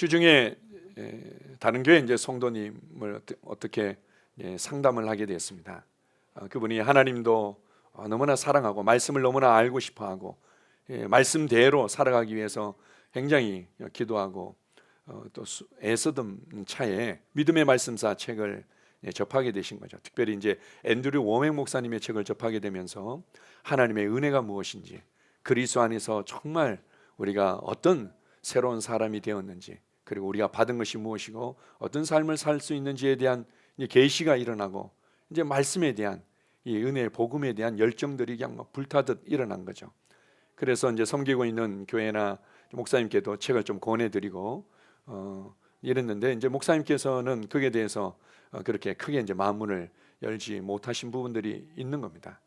주중에 다른 교회 이제 성도님을 어떻게 상담을 하게 되었습니다. 그분이 하나님도 너무나 사랑하고 말씀을 너무나 알고 싶어하고 말씀대로 살아가기 위해서 굉장히 기도하고 또 애쓰던 차에 믿음의 말씀사 책을 접하게 되신 거죠. 특별히 이제 앤드류 워맥 목사님의 책을 접하게 되면서 하나님의 은혜가 무엇인지, 그리스도 안에서 정말 우리가 어떤 새로운 사람이 되었는지, 그리고 우리가 받은 것이 무엇이고 어떤 삶을 살 수 있는지에 대한 계시가 일어나고, 이제 말씀에 대한 이 은혜의 복음에 대한 열정들이 그냥 막 불타듯 일어난 거죠. 그래서 이제 섬기고 있는 교회나 목사님께도 책을 좀 권해드리고 이랬는데, 이제 목사님께서는 그에 대해서 그렇게 크게 이제 마음문을 열지 못하신 부분들이 있는 겁니다.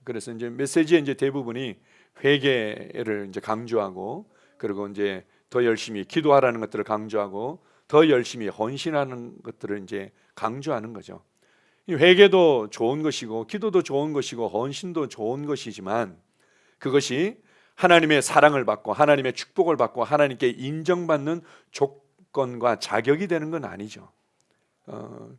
그래서 이제 메시지의 이제 대부분이 회개를 이제 강조하고, 그리고 이제 더 열심히 기도하라는 것들을 강조하고, 더 열심히 헌신하는 것들을 이제 강조하는 거죠. 이 회개도 좋은 것이고, 기도도 좋은 것이고, 헌신도 좋은 것이지만, 그것이 하나님의 사랑을 받고 하나님의 축복을 받고 하나님께 인정받는 조건과 자격이 되는 건 아니죠.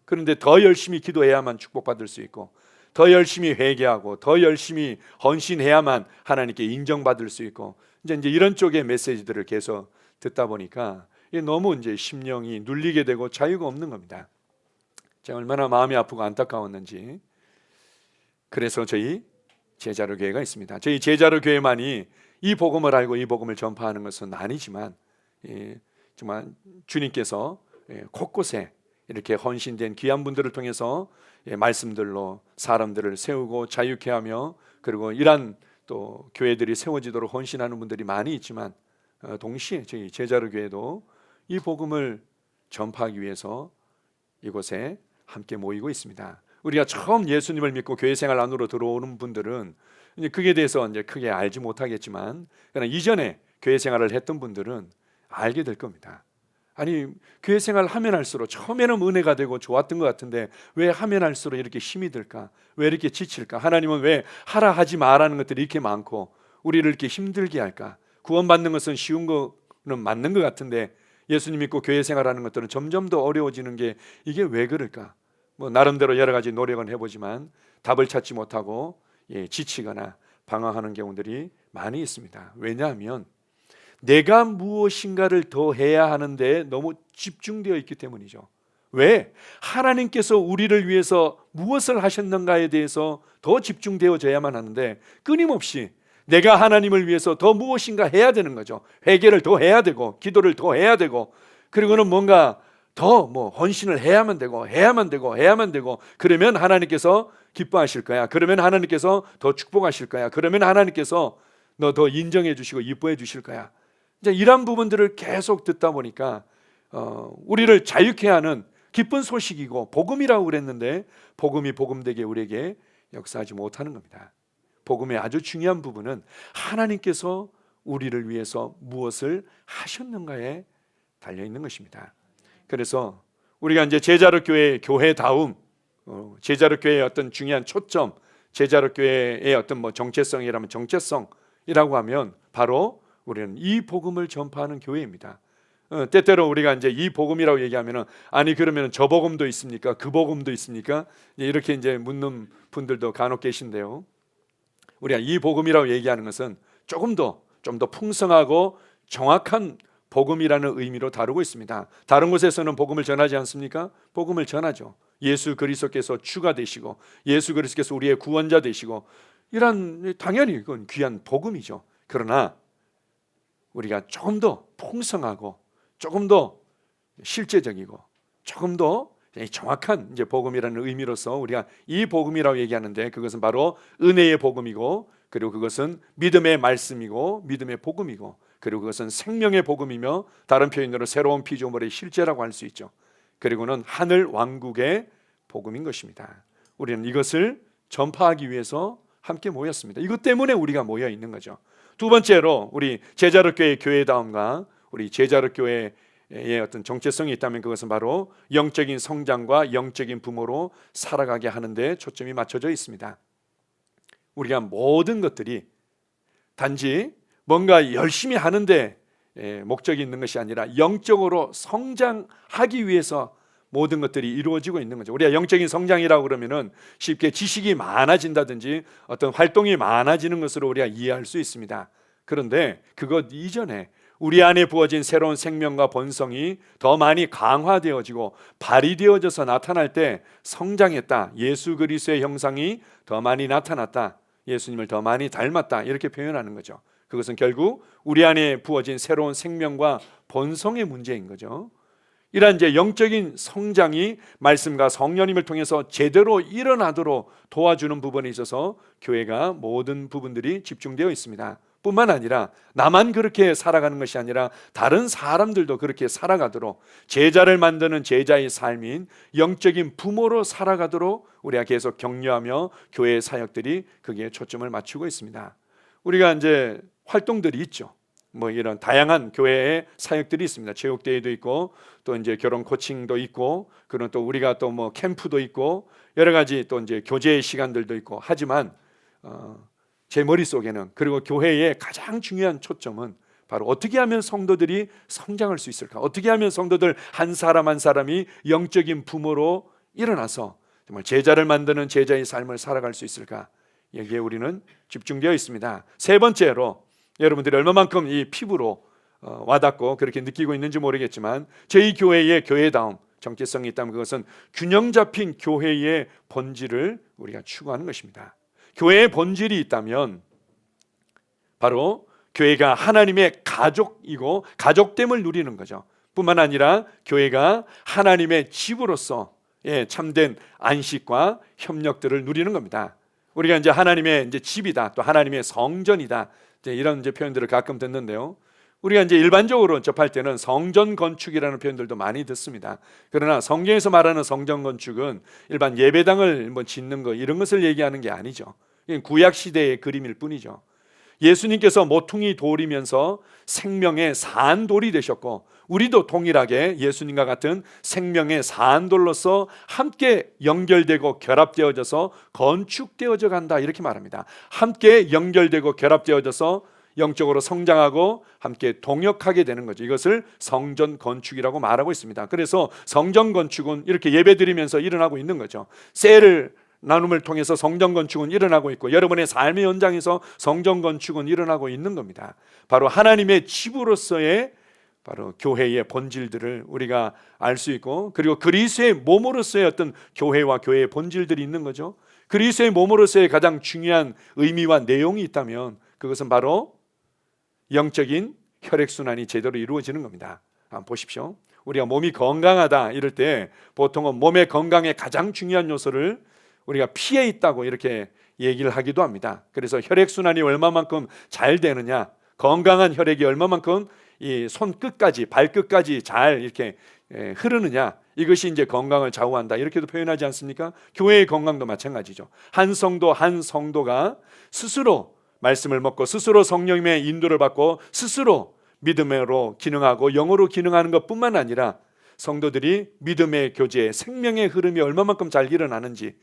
그런데 더 열심히 기도해야만 축복받을 수 있고, 더 열심히 회개하고 더 열심히 헌신해야만 하나님께 인정받을 수 있고, 이제 이런 쪽의 메시지들을 계속 듣다 보니까 너무 이제 심령이 눌리게 되고 자유가 없는 겁니다. 제가 얼마나 마음이 아프고 안타까웠는지. 그래서 저희 제자로 교회가 있습니다. 저희 제자로 교회만이 이 복음을 알고 이 복음을 전파하는 것은 아니지만, 정말 주님께서 곳곳에 이렇게 헌신된 귀한 분들을 통해서 말씀들로 사람들을 세우고 자유케 하며, 그리고 이러한 또 교회들이 세워지도록 헌신하는 분들이 많이 있지만, 동시에 저희 제자로 교회도 이 복음을 전파하기 위해서 이곳에 함께 모이고 있습니다. 우리가 처음 예수님을 믿고 교회 생활 안으로 들어오는 분들은 이제 그에 대해서 이제 크게 알지 못하겠지만, 그러나 이전에 교회 생활을 했던 분들은 알게 될 겁니다. 아니, 교회 생활을 하면 할수록 처음에는 은혜가 되고 좋았던 것 같은데 왜 하면 할수록 이렇게 힘이 들까? 왜 이렇게 지칠까? 하나님은 왜 하라 하지 마라는 것들이 이렇게 많고 우리를 이렇게 힘들게 할까? 구원받는 것은 쉬운 거는 맞는 것 같은데 예수님 믿고 교회 생활하는 것들은 점점 더 어려워지는 게, 이게 왜 그럴까? 뭐 나름대로 여러 가지 노력은 해보지만 답을 찾지 못하고 지치거나 방황하는 경우들이 많이 있습니다. 왜냐하면 내가 무엇인가를 더 해야 하는데 너무 집중되어 있기 때문이죠. 왜? 하나님께서 우리를 위해서 무엇을 하셨는가에 대해서 더 집중되어져야만 하는데, 끊임없이 내가 하나님을 위해서 더 무엇인가 해야 되는 거죠. 회개를 더 해야 되고 기도를 더 해야 되고, 그리고는 뭔가 더 헌신을 해야만 되고 그러면 하나님께서 기뻐하실 거야. 그러면 하나님께서 더 축복하실 거야. 그러면 하나님께서 너 더 인정해 주시고 이뻐해 주실 거야. 이제 이런 부분들을 계속 듣다 보니까 우리를 자유케 하는 기쁜 소식이고 복음이라고 그랬는데, 복음이 복음되게 우리에게 역사하지 못하는 겁니다. 복음의 아주 중요한 부분은 하나님께서 우리를 위해서 무엇을 하셨는가에 달려 있는 것입니다. 그래서 우리가 이제 제자로 교회다움, 제자로 교회의 어떤 중요한 초점, 제자로 교회의 어떤 정체성이라면 정체성이라고 하면 바로 우리는 이 복음을 전파하는 교회입니다. 때때로 우리가 이제 이 복음이라고 얘기하면은, 아니 그러면 저 복음도 있습니까? 그 복음도 있습니까? 이렇게 이제 묻는 분들도 간혹 계신데요. 우리가 이 복음이라고 얘기하는 것은 좀 더 풍성하고 정확한 복음이라는 의미로 다루고 있습니다. 다른 곳에서는 복음을 전하지 않습니까? 복음을 전하죠. 예수 그리스도께서 주가 되시고 예수 그리스도께서 우리의 구원자 되시고, 이런 당연히 이건 귀한 복음이죠. 그러나 우리가 조금 더 풍성하고 조금 더 실제적이고 조금 더 정확한 이제 복음이라는 의미로서 우리가 이 복음이라고 얘기하는데, 그것은 바로 은혜의 복음이고, 그리고 그것은 믿음의 말씀이고 믿음의 복음이고, 그리고 그것은 생명의 복음이며, 다른 표현으로 새로운 피조물의 실제라고 할 수 있죠. 그리고는 하늘 왕국의 복음인 것입니다. 우리는 이것을 전파하기 위해서 함께 모였습니다. 이것 때문에 우리가 모여 있는 거죠. 두 번째로, 우리 제자로 교회의 교회다움과 우리 제자로 교회의 어떤 정체성이 있다면 그것은 바로 영적인 성장과 영적인 부모로 살아가게 하는 데 초점이 맞춰져 있습니다. 우리가 모든 것들이 단지 뭔가 열심히 하는데 목적이 있는 것이 아니라 영적으로 성장하기 위해서 모든 것들이 이루어지고 있는 거죠. 우리가 영적인 성장이라고 그러면은 쉽게 지식이 많아진다든지 어떤 활동이 많아지는 것으로 우리가 이해할 수 있습니다. 그런데 그것 이전에 우리 안에 부어진 새로운 생명과 본성이 더 많이 강화되어지고 발휘되어져서 나타날 때 성장했다, 예수 그리스도의 형상이 더 많이 나타났다, 예수님을 더 많이 닮았다, 이렇게 표현하는 거죠. 그것은 결국 우리 안에 부어진 새로운 생명과 본성의 문제인 거죠. 이러한 이제 영적인 성장이 말씀과 성령님을 통해서 제대로 일어나도록 도와주는 부분에 있어서 교회가 모든 부분들이 집중되어 있습니다. 뿐만 아니라 나만 그렇게 살아가는 것이 아니라 다른 사람들도 그렇게 살아가도록, 제자를 만드는 제자의 삶인 영적인 부모로 살아가도록 우리가 계속 격려하며 교회의 사역들이 거기에 초점을 맞추고 있습니다. 우리가 이제 활동들이 있죠. 뭐 이런 다양한 교회의 사역들이 있습니다. 체육대회도 있고 또 이제 결혼 코칭도 있고, 그런 또 우리가 또 뭐 캠프도 있고 여러 가지 또 이제 교제의 시간들도 있고. 하지만 제 머릿속에는, 그리고 교회의 가장 중요한 초점은 바로 어떻게 하면 성도들이 성장할 수 있을까? 어떻게 하면 성도들 한 사람 한 사람이 영적인 부모로 일어나서 정말 제자를 만드는 제자의 삶을 살아갈 수 있을까? 여기에 우리는 집중되어 있습니다. 세 번째로, 여러분들이 얼마만큼 이 피부로 와닿고 그렇게 느끼고 있는지 모르겠지만 저희 교회의 교회다움, 정체성이 있다면 그것은 균형 잡힌 교회의 본질을 우리가 추구하는 것입니다. 교회의 본질이 있다면 바로 교회가 하나님의 가족이고 가족됨을 누리는 거죠. 뿐만 아니라 교회가 하나님의 집으로서 참된 안식과 협력들을 누리는 겁니다. 우리가 이제 하나님의 이제 집이다, 또 하나님의 성전이다, 이런 이제 표현들을 가끔 듣는데요. 우리가 이제 일반적으로 접할 때는 성전 건축이라는 표현들도 많이 듣습니다. 그러나 성경에서 말하는 성전 건축은 일반 예배당을 뭐 짓는 거 이런 것을 얘기하는 게 아니죠. 구약 시대의 그림일 뿐이죠. 예수님께서 모퉁이 돌이면서 생명의 산돌이 되셨고, 우리도 동일하게 예수님과 같은 생명의 산돌로서 함께 연결되고 결합되어져서 건축되어져 간다, 이렇게 말합니다. 함께 연결되고 결합되어져서 영적으로 성장하고 함께 동역하게 되는 거죠. 이것을 성전 건축이라고 말하고 있습니다. 그래서 성전 건축은 이렇게 예배드리면서 일어나고 있는 거죠. 셀을 나눔을 통해서 성전 건축은 일어나고 있고, 여러분의 삶의 현장에서 성전 건축은 일어나고 있는 겁니다. 바로 하나님의 집으로서의 바로 교회의 본질들을 우리가 알 수 있고, 그리고 그리스도의 몸으로서의 어떤 교회와 교회의 본질들이 있는 거죠. 그리스도의 몸으로서의 가장 중요한 의미와 내용이 있다면 그것은 바로 영적인 혈액순환이 제대로 이루어지는 겁니다. 한번 보십시오. 우리가 몸이 건강하다 이럴 때 보통은 몸의 건강의 가장 중요한 요소를 우리가 피에 있다고 이렇게 얘기를 하기도 합니다. 그래서 혈액순환이 얼마만큼 잘 되느냐, 건강한 혈액이 얼마만큼 이 손끝까지 발끝까지 잘 이렇게 흐르느냐, 이것이 이제 건강을 좌우한다, 이렇게도 표현하지 않습니까? 교회의 건강도 마찬가지죠. 한 성도가 스스로 말씀을 먹고 스스로 성령님의 인도를 받고 스스로 믿음으로 기능하고 영으로 기능하는 것뿐만 아니라 성도들이 믿음의 교제, 생명의 흐름이 얼마만큼 잘 일어나는지,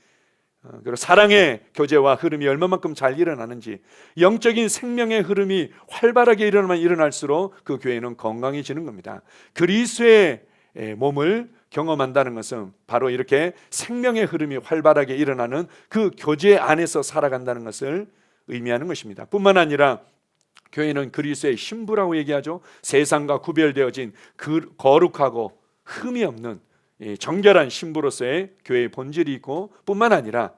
그리고 사랑의 교제와 흐름이 얼마만큼 잘 일어나는지, 영적인 생명의 흐름이 활발하게 일어나면 일어날수록 그 교회는 건강해지는 겁니다. 그리스도의 몸을 경험한다는 것은 바로 이렇게 생명의 흐름이 활발하게 일어나는 그 교제 안에서 살아간다는 것을 의미하는 것입니다. 뿐만 아니라 교회는 그리스도의 신부라고 얘기하죠. 세상과 구별되어진 거룩하고 흠이 없는 정결한 신부로서의 교회의 본질이 있고, 뿐만 아니라,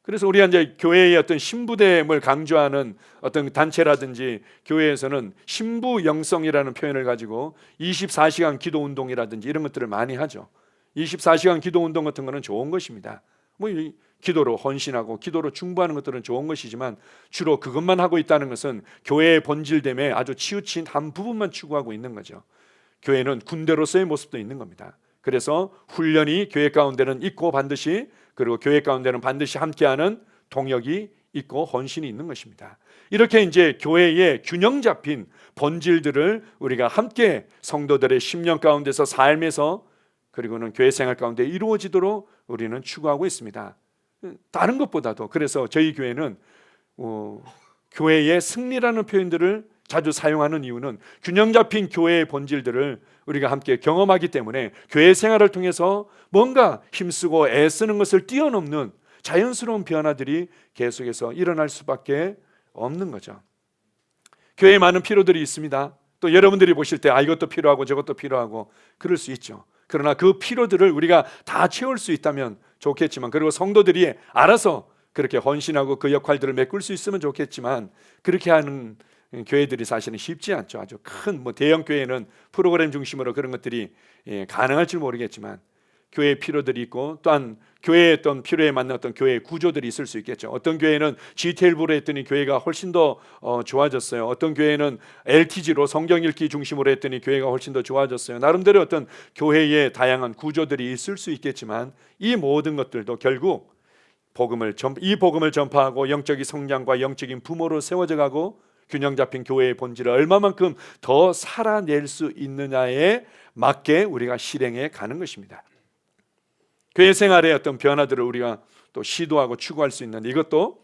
그래서 우리가 이제 교회의 어떤 신부됨을 강조하는 어떤 단체라든지 교회에서는 신부 영성이라는 표현을 가지고 24시간 기도 운동이라든지 이런 것들을 많이 하죠. 24시간 기도 운동 같은 거는 좋은 것입니다. 뭐 기도로 헌신하고 기도로 충부하는 것들은 좋은 것이지만 주로 그것만 하고 있다는 것은 교회의 본질됨에 아주 치우친 한 부분만 추구하고 있는 거죠. 교회는 군대로서의 모습도 있는 겁니다. 그래서 훈련이 교회 가운데는 있고 반드시, 그리고 교회 가운데는 반드시 함께하는 동역이 있고 헌신이 있는 것입니다. 이렇게 이제 교회의 균형 잡힌 본질들을 우리가 함께 성도들의 심령 가운데서 삶에서, 그리고는 교회 생활 가운데 이루어지도록 우리는 추구하고 있습니다. 다른 것보다도 그래서 저희 교회는 교회의 승리라는 표현들을 자주 사용하는 이유는 균형 잡힌 교회의 본질들을 우리가 함께 경험하기 때문에 교회 생활을 통해서 뭔가 힘쓰고 애쓰는 것을 뛰어넘는 자연스러운 변화들이 계속해서 일어날 수밖에 없는 거죠. 교회에 많은 필요들이 있습니다. 또 여러분들이 보실 때 이것도 필요하고 저것도 필요하고 그럴 수 있죠. 그러나 그 필요들을 우리가 다 채울 수 있다면 좋겠지만, 그리고 성도들이 알아서 그렇게 헌신하고 그 역할들을 메꿀 수 있으면 좋겠지만, 그렇게 하는 교회들이 사실은 쉽지 않죠. 아주 큰 대형 교회는 프로그램 중심으로 그런 것들이 가능할지 모르겠지만, 교회의 필요들이 있고 또한 교회의 어떤 필요에 맞는 어떤 교회의 구조들이 있을 수 있겠죠. 어떤 교회는 GTL부로 했더니 교회가 훨씬 더 좋아졌어요. 어떤 교회는 LTG로 성경 읽기 중심으로 했더니 교회가 훨씬 더 좋아졌어요. 나름대로 어떤 교회의 다양한 구조들이 있을 수 있겠지만, 이 모든 것들도 결국 이 복음을 전파하고 영적인 성장과 영적인 부모로 세워져 가고 균형 잡힌 교회의 본질을 얼마만큼 더 살아낼 수 있느냐에 맞게 우리가 실행해 가는 것입니다. 교회 생활의 어떤 변화들을 우리가 또 시도하고 추구할 수 있는, 이것도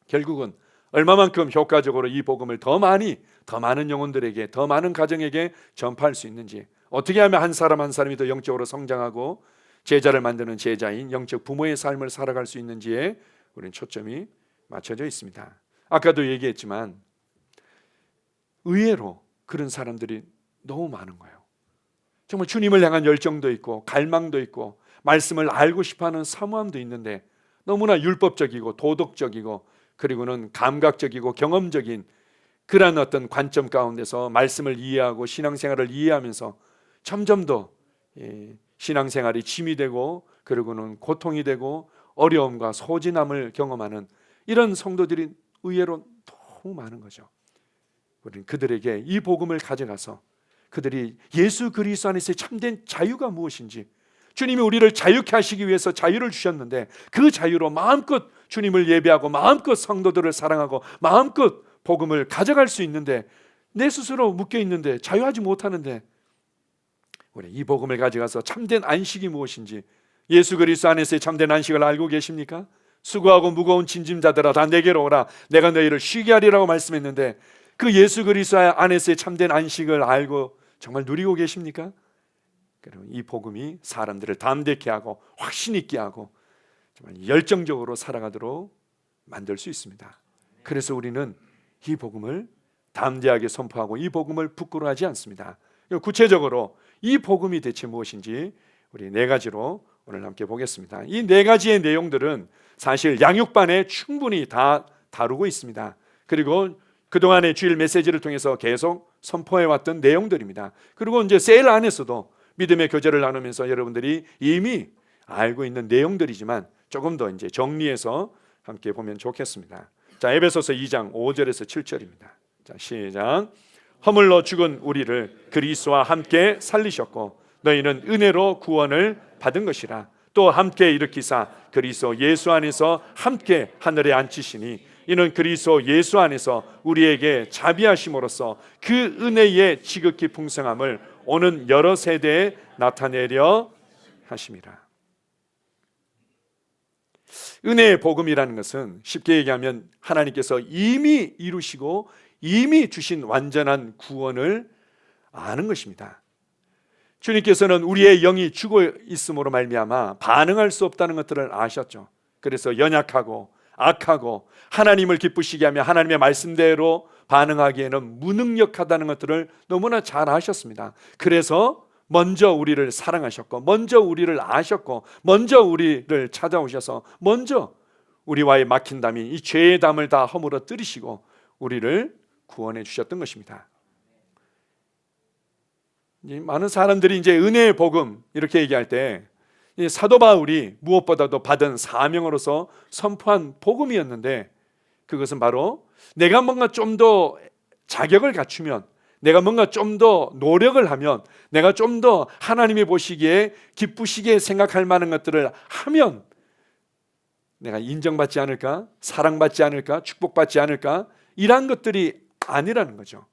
결국은 얼마만큼 효과적으로 이 복음을 더 많은 영혼들에게, 더 많은 가정에게 전파할 수 있는지, 어떻게 하면 한 사람 한 사람이 더 영적으로 성장하고 제자를 만드는 제자인 영적 부모의 삶을 살아갈 수 있는지에 우리는 초점이 맞춰져 있습니다. 아까도 얘기했지만 의외로 그런 사람들이 너무 많은 거예요. 정말 주님을 향한 열정도 있고 갈망도 있고 말씀을 알고 싶어하는 사모함도 있는데, 너무나 율법적이고 도덕적이고 그리고는 감각적이고 경험적인 그러한 어떤 관점 가운데서 말씀을 이해하고 신앙생활을 이해하면서 점점 더 신앙생활이 짐이 되고 그리고는 고통이 되고 어려움과 소진함을 경험하는 이런 성도들이 의외로 너무 많은 거죠. 우리는 그들에게 이 복음을 가져가서 그들이 예수 그리스도 안에서의 참된 자유가 무엇인지, 주님이 우리를 자유케 하시기 위해서 자유를 주셨는데 그 자유로 마음껏 주님을 예배하고 마음껏 성도들을 사랑하고 마음껏 복음을 가져갈 수 있는데, 내 스스로 묶여 있는데 자유하지 못하는데, 우리 이 복음을 가져가서 참된 안식이 무엇인지, 예수 그리스도 안에서의 참된 안식을 알고 계십니까? 수고하고 무거운 짐진자들아 다 내게로 오라 내가 너희를 쉬게 하리라고 말씀했는데, 그 예수 그리스도 안에서의 참된 안식을 알고 정말 누리고 계십니까? 그리고 이 복음이 사람들을 담대케 하고 확신 있게 하고 정말 열정적으로 살아가도록 만들 수 있습니다. 그래서 우리는 이 복음을 담대하게 선포하고 이 복음을 부끄러워하지 않습니다. 구체적으로 이 복음이 대체 무엇인지 우리 네 가지로 오늘 함께 보겠습니다. 이 네 가지의 내용들은 사실 양육반에 충분히 다 다루고 있습니다. 그리고 그동안의 주일 메시지를 통해서 계속 선포해왔던 내용들입니다. 그리고 이제 셀 안에서도 믿음의 교제를 나누면서 여러분들이 이미 알고 있는 내용들이지만 조금 더 이제 정리해서 함께 보면 좋겠습니다. 자, 에베소서 2장 5절에서 7절입니다. 자, 시작. 허물로 죽은 우리를 그리스도와 함께 살리셨고 너희는 은혜로 구원을 받은 것이라. 또 함께 일으키사 그리스도 예수 안에서 함께 하늘에 앉히시니 이는 그리스도 예수 안에서 우리에게 자비하심으로써 그 은혜의 지극히 풍성함을 오는 여러 세대에 나타내려 하심이라. 은혜의 복음이라는 것은 쉽게 얘기하면 하나님께서 이미 이루시고 이미 주신 완전한 구원을 아는 것입니다. 주님께서는 우리의 영이 죽어 있음으로 말미암아 반응할 수 없다는 것들을 아셨죠. 그래서 연약하고 악하고 하나님을 기쁘시게 하며 하나님의 말씀대로 반응하기에는 무능력하다는 것들을 너무나 잘 아셨습니다. 그래서 먼저 우리를 사랑하셨고 먼저 우리를 아셨고 먼저 우리를 찾아오셔서 먼저 우리와의 막힌 담이 이 죄의 담을 다 허물어 뜨리시고 우리를 구원해 주셨던 것입니다. 많은 사람들이 이제 은혜의 복음 이렇게 얘기할 때 사도 바울이 무엇보다도 받은 사명으로서 선포한 복음이었는데, 그것은 바로 내가 뭔가 좀 더 자격을 갖추면, 내가 뭔가 좀 더 노력을 하면, 내가 좀 더 하나님이 보시기에 기쁘시게 생각할 만한 것들을 하면 내가 인정받지 않을까? 사랑받지 않을까? 축복받지 않을까? 이러한 것들이 아니라는 거죠.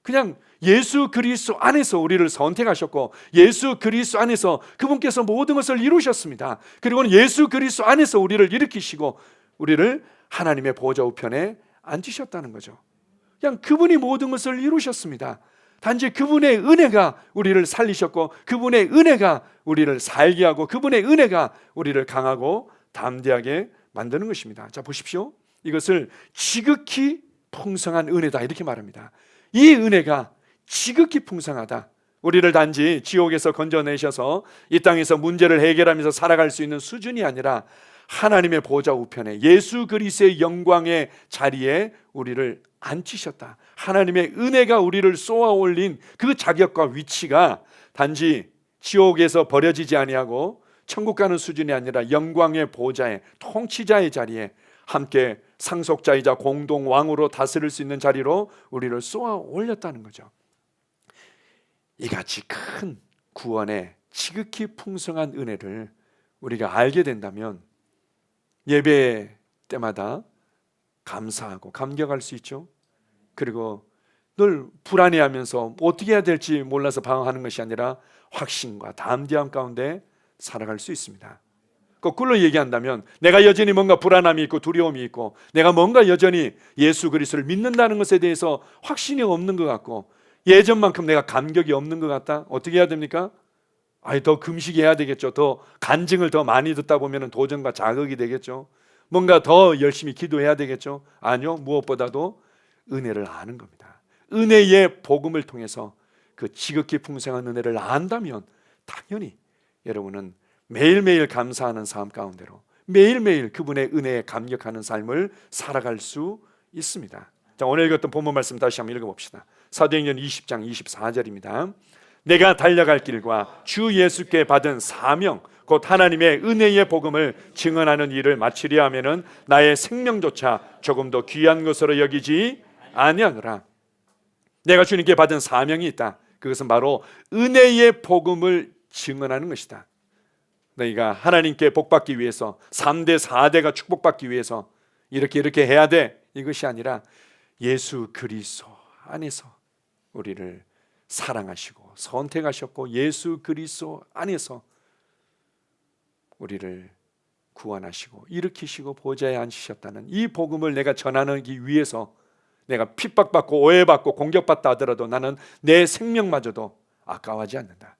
그냥 예수 그리스도 안에서 우리를 선택하셨고 예수 그리스도 안에서 그분께서 모든 것을 이루셨습니다. 그리고는 예수 그리스도 안에서 우리를 일으키시고 우리를 하나님의 보좌 우편에 앉히셨다는 거죠. 그냥 그분이 모든 것을 이루셨습니다. 단지 그분의 은혜가 우리를 살리셨고, 그분의 은혜가 우리를 살게 하고, 그분의 은혜가 우리를 강하고 담대하게 만드는 것입니다. 자, 보십시오. 이것을 지극히 풍성한 은혜다 이렇게 말합니다. 이 은혜가 지극히 풍성하다. 우리를 단지 지옥에서 건져내셔서 이 땅에서 문제를 해결하면서 살아갈 수 있는 수준이 아니라 하나님의 보좌 우편에 예수 그리스도의 영광의 자리에 우리를 앉히셨다. 하나님의 은혜가 우리를 쏘아 올린 그 자격과 위치가 단지 지옥에서 버려지지 아니하고 천국 가는 수준이 아니라 영광의 보좌에, 통치자의 자리에, 함께 상속자이자 공동 왕으로 다스릴 수 있는 자리로 우리를 쏘아 올렸다는 거죠. 이같이 큰 구원의 지극히 풍성한 은혜를 우리가 알게 된다면 예배 때마다 감사하고 감격할 수 있죠. 그리고 늘 불안해하면서 어떻게 해야 될지 몰라서 방황하는 것이 아니라 확신과 담대함 가운데 살아갈 수 있습니다. 거꾸로 얘기한다면 내가 여전히 뭔가 불안함이 있고 두려움이 있고 내가 뭔가 여전히 예수 그리스도를 믿는다는 것에 대해서 확신이 없는 것 같고 예전만큼 내가 감격이 없는 것 같다. 어떻게 해야 됩니까? 더 금식해야 되겠죠. 더 간증을 더 많이 듣다 보면 도전과 자극이 되겠죠. 뭔가 더 열심히 기도해야 되겠죠. 아니요, 무엇보다도 은혜를 아는 겁니다. 은혜의 복음을 통해서 그 지극히 풍성한 은혜를 안다면 당연히 여러분은 매일매일 감사하는 삶 가운데로 매일매일 그분의 은혜에 감격하는 삶을 살아갈 수 있습니다. 자, 오늘 읽었던 본문 말씀 다시 한번 읽어봅시다. 사도행전 20장 24절입니다. 내가 달려갈 길과 주 예수께 받은 사명 곧 하나님의 은혜의 복음을 증언하는 일을 마치려 하면은 나의 생명조차 조금도 귀한 것으로 여기지 아니하노라. 내가 주님께 받은 사명이 있다. 그것은 바로 은혜의 복음을 증언하는 것이다. 너희가 하나님께 복받기 위해서 3대 4대가 축복받기 위해서 이렇게 해야 돼 이것이 아니라 예수 그리스도 안에서 우리를 사랑하시고 선택하셨고 예수 그리스도 안에서 우리를 구원하시고 일으키시고 보좌에 앉히셨다는 이 복음을 내가 전하기 위해서 내가 핍박받고 오해받고 공격받다 하더라도 나는 내 생명마저도 아까워하지 않는다.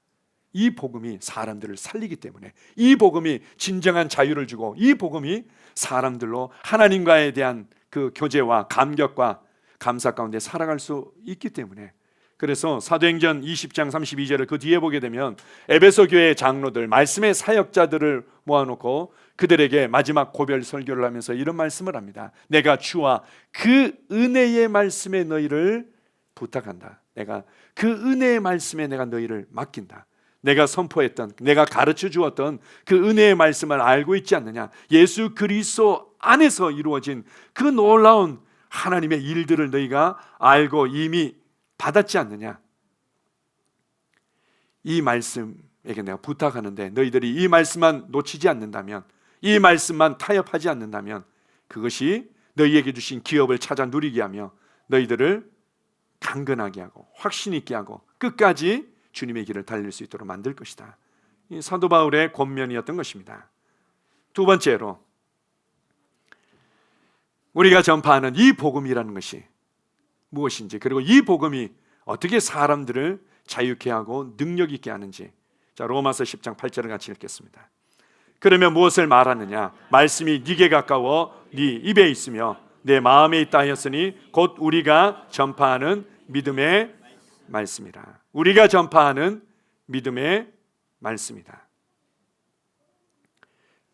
이 복음이 사람들을 살리기 때문에 이 복음이 진정한 자유를 주고 이 복음이 사람들로 하나님과에 대한 그 교제와 감격과 감사 가운데 살아갈 수 있기 때문에 그래서 사도행전 20장 32절을 그 뒤에 보게 되면 에베소 교회의 장로들 말씀의 사역자들을 모아놓고 그들에게 마지막 고별 설교를 하면서 이런 말씀을 합니다. 내가 주와 그 은혜의 말씀에 너희를 부탁한다. 내가 그 은혜의 말씀에 내가 너희를 맡긴다. 내가 선포했던 내가 가르쳐 주었던 그 은혜의 말씀을 알고 있지 않느냐. 예수 그리스도 안에서 이루어진 그 놀라운 하나님의 일들을 너희가 알고 이미 받았지 않느냐. 이 말씀에게 내가 부탁하는데 너희들이 이 말씀만 놓치지 않는다면 이 말씀만 타협하지 않는다면 그것이 너희에게 주신 기업을 찾아 누리게 하며 너희들을 강건하게 하고 확신 있게 하고 끝까지 주님의 길을 달릴 수 있도록 만들 것이다. 이 사도 바울의 권면이었던 것입니다. 두 번째로 우리가 전파하는 이 복음이라는 것이 무엇인지 그리고 이 복음이 어떻게 사람들을 자유케 하고 능력 있게 하는지 자 로마서 10장 8절을 같이 읽겠습니다. 그러면 무엇을 말하느냐 말씀이 네게 가까워 네 입에 있으며 내 마음에 있다 하였으니 곧 우리가 전파하는 믿음의 말씀이라. 우리가 전파하는 믿음의 말씀이다.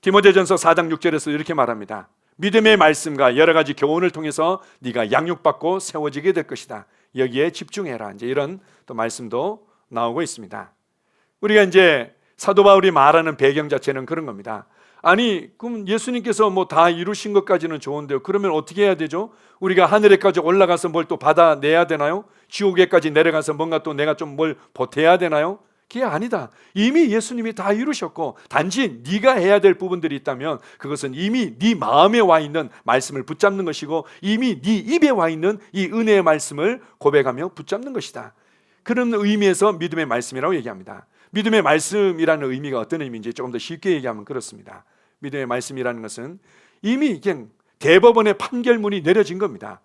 디모데전서 4장 6절에서 이렇게 말합니다. 믿음의 말씀과 여러 가지 교훈을 통해서 네가 양육받고 세워지게 될 것이다. 여기에 집중해라. 이제 이런 또 말씀도 나오고 있습니다. 우리가 이제 사도 바울이 말하는 배경 자체는 그런 겁니다. 아니 그럼 예수님께서 뭐 다 이루신 것까지는 좋은데요. 그러면 어떻게 해야 되죠? 우리가 하늘에까지 올라가서 뭘 또 받아내야 되나요? 지옥에까지 내려가서 뭔가 또 내가 좀 뭘 보태야 되나요? 그게 아니다. 이미 예수님이 다 이루셨고 단지 네가 해야 될 부분들이 있다면 그것은 이미 네 마음에 와 있는 말씀을 붙잡는 것이고 이미 네 입에 와 있는 이 은혜의 말씀을 고백하며 붙잡는 것이다. 그런 의미에서 믿음의 말씀이라고 얘기합니다. 믿음의 말씀이라는 의미가 어떤 의미인지 조금 더 쉽게 얘기하면 그렇습니다. 믿음의 말씀이라는 것은 이미 그냥 대법원의 판결문이 내려진 겁니다.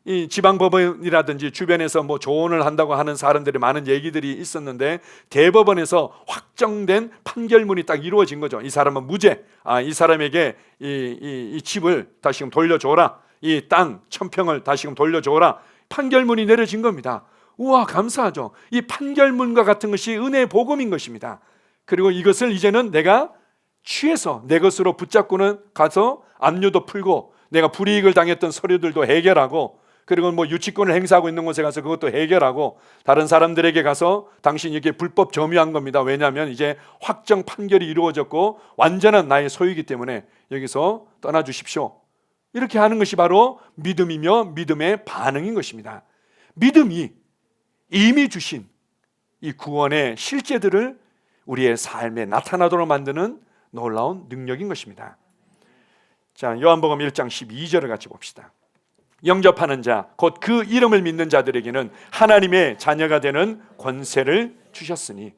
이 지방법원이라든지 주변에서 뭐 조언을 한다고 하는 사람들이 많은 얘기들이 있었는데 대법원에서 확정된 판결문이 딱 이루어진 거죠. 이 사람은 무죄. 이 사람에게 이 집을 다시금 돌려줘라. 이 땅 1000평을 다시금 돌려줘라. 판결문이 내려진 겁니다. 우와, 감사하죠. 이 판결문과 같은 것이 은혜의 복음인 것입니다. 그리고 이것을 이제는 내가 취해서 내 것으로 붙잡고는 가서 압류도 풀고 내가 불이익을 당했던 서류들도 해결하고 그리고 뭐 유치권을 행사하고 있는 곳에 가서 그것도 해결하고 다른 사람들에게 가서 당신이 이게 불법 점유한 겁니다. 왜냐하면 이제 확정 판결이 이루어졌고 완전한 나의 소유이기 때문에 여기서 떠나주십시오. 이렇게 하는 것이 바로 믿음이며 믿음의 반응인 것입니다. 믿음이 이미 주신 이 구원의 실제들을 우리의 삶에 나타나도록 만드는 놀라운 능력인 것입니다. 자, 요한복음 1장 12절을 같이 봅시다. 영접하는 자, 곧 그 이름을 믿는 자들에게는 하나님의 자녀가 되는 권세를 주셨으니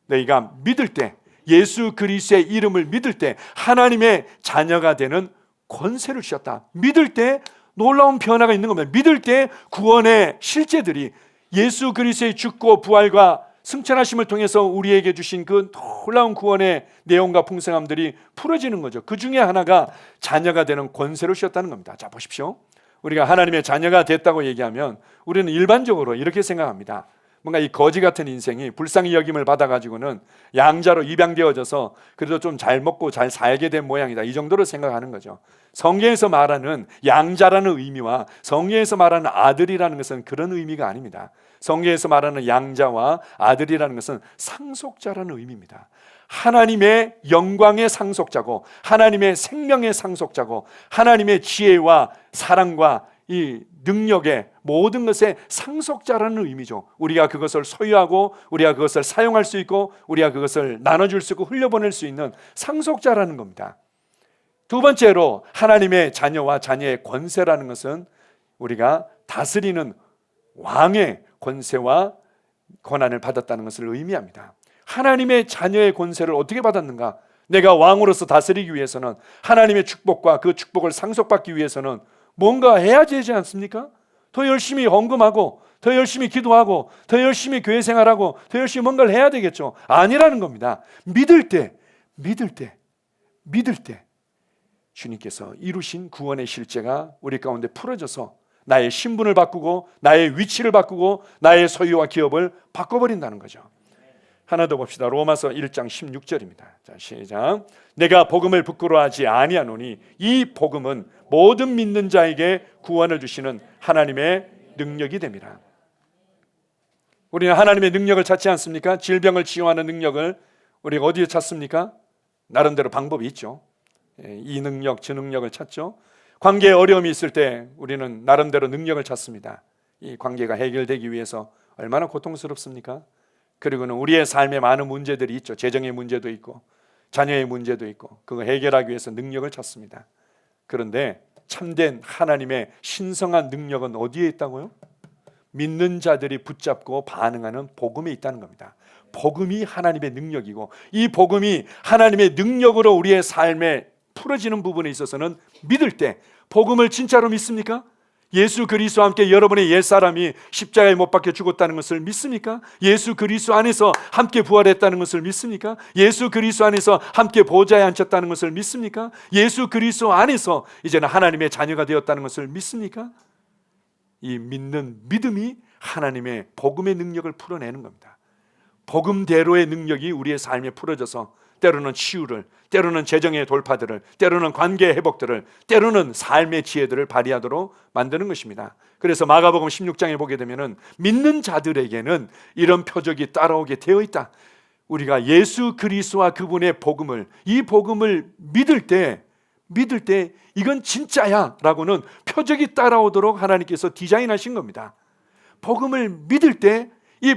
너희가 믿을 때, 예수 그리스도의 이름을 믿을 때 하나님의 자녀가 되는 권세를 주셨다. 믿을 때 놀라운 변화가 있는 겁니다. 믿을 때 구원의 실제들이 예수 그리스도의 죽고 부활과 승천하심을 통해서 우리에게 주신 그 놀라운 구원의 내용과 풍성함들이 풀어지는 거죠. 그 중에 하나가 자녀가 되는 권세를 주셨다는 겁니다. 자, 보십시오. 우리가 하나님의 자녀가 됐다고 얘기하면 우리는 일반적으로 이렇게 생각합니다. 뭔가 이 거지 같은 인생이 불쌍히 여김을 받아가지고는 양자로 입양되어져서 그래도 좀 잘 먹고 잘 살게 된 모양이다, 이 정도로 생각하는 거죠. 성경에서 말하는 양자라는 의미와 성경에서 말하는 아들이라는 것은 그런 의미가 아닙니다. 성경에서 말하는 양자와 아들이라는 것은 상속자라는 의미입니다. 하나님의 영광의 상속자고 하나님의 생명의 상속자고 하나님의 지혜와 사랑과 이 능력의 모든 것의 상속자라는 의미죠. 우리가 그것을 소유하고 우리가 그것을 사용할 수 있고 우리가 그것을 나눠줄 수 있고 흘려보낼 수 있는 상속자라는 겁니다. 두 번째로 하나님의 자녀와 자녀의 권세라는 것은 우리가 다스리는 왕의 권세와 권한을 받았다는 것을 의미합니다. 하나님의 자녀의 권세를 어떻게 받았는가? 내가 왕으로서 다스리기 위해서는 하나님의 축복과 그 축복을 상속받기 위해서는 뭔가 해야 되지 않습니까? 더 열심히 헌금하고 더 열심히 기도하고 더 열심히 교회 생활하고 더 열심히 뭔가를 해야 되겠죠. 아니라는 겁니다. 믿을 때 주님께서 이루신 구원의 실제가 우리 가운데 풀어져서 나의 신분을 바꾸고 나의 위치를 바꾸고 나의 소유와 기업을 바꿔버린다는 거죠. 하나 더 봅시다. 로마서 1장 16절입니다. 자, 시작. 내가 복음을 부끄러워하지 아니하노니 이 복음은 모든 믿는 자에게 구원을 주시는 하나님의 능력이 됩니다. 우리는 하나님의 능력을 찾지 않습니까? 질병을 치유하는 능력을 우리가 어디에 찾습니까? 나름대로 방법이 있죠. 이 능력, 저 능력을 찾죠. 관계에 어려움이 있을 때 우리는 나름대로 능력을 찾습니다. 이 관계가 해결되기 위해서 얼마나 고통스럽습니까? 그리고는 우리의 삶에 많은 문제들이 있죠. 재정의 문제도 있고 자녀의 문제도 있고 그거 해결하기 위해서 능력을 찾습니다. 그런데 참된 하나님의 신성한 능력은 어디에 있다고요? 믿는 자들이 붙잡고 반응하는 복음에 있다는 겁니다. 복음이 하나님의 능력이고 이 복음이 하나님의 능력으로 우리의 삶에 풀어지는 부분에 있어서는 믿을 때 복음을 진짜로 믿습니까? 예수 그리스도와 함께 여러분의 옛사람이 십자가에 못 박혀 죽었다는 것을 믿습니까? 예수 그리스도 안에서 함께 부활했다는 것을 믿습니까? 예수 그리스도 안에서 함께 보좌에 앉혔다는 것을 믿습니까? 예수 그리스도 안에서 이제는 하나님의 자녀가 되었다는 것을 믿습니까? 이 믿는 믿음이 하나님의 복음의 능력을 풀어내는 겁니다. 복음대로의 능력이 우리의 삶에 풀어져서 때로는 치유를, 때로는 재정의 돌파들을, 때로는 관계의 회복들을, 때로는 삶의 지혜들을 발휘하도록 만드는 것입니다. 그래서 마가복음 16장에 보게 되면은 믿는 자들에게는 이런 표적이 따라오게 되어 있다. 우리가 예수 그리스도와 그분의 복음을, 이 복음을 믿을 때 이건 진짜야 라고는 표적이 따라오도록 하나님께서 디자인하신 겁니다. 복음을 믿을 때 이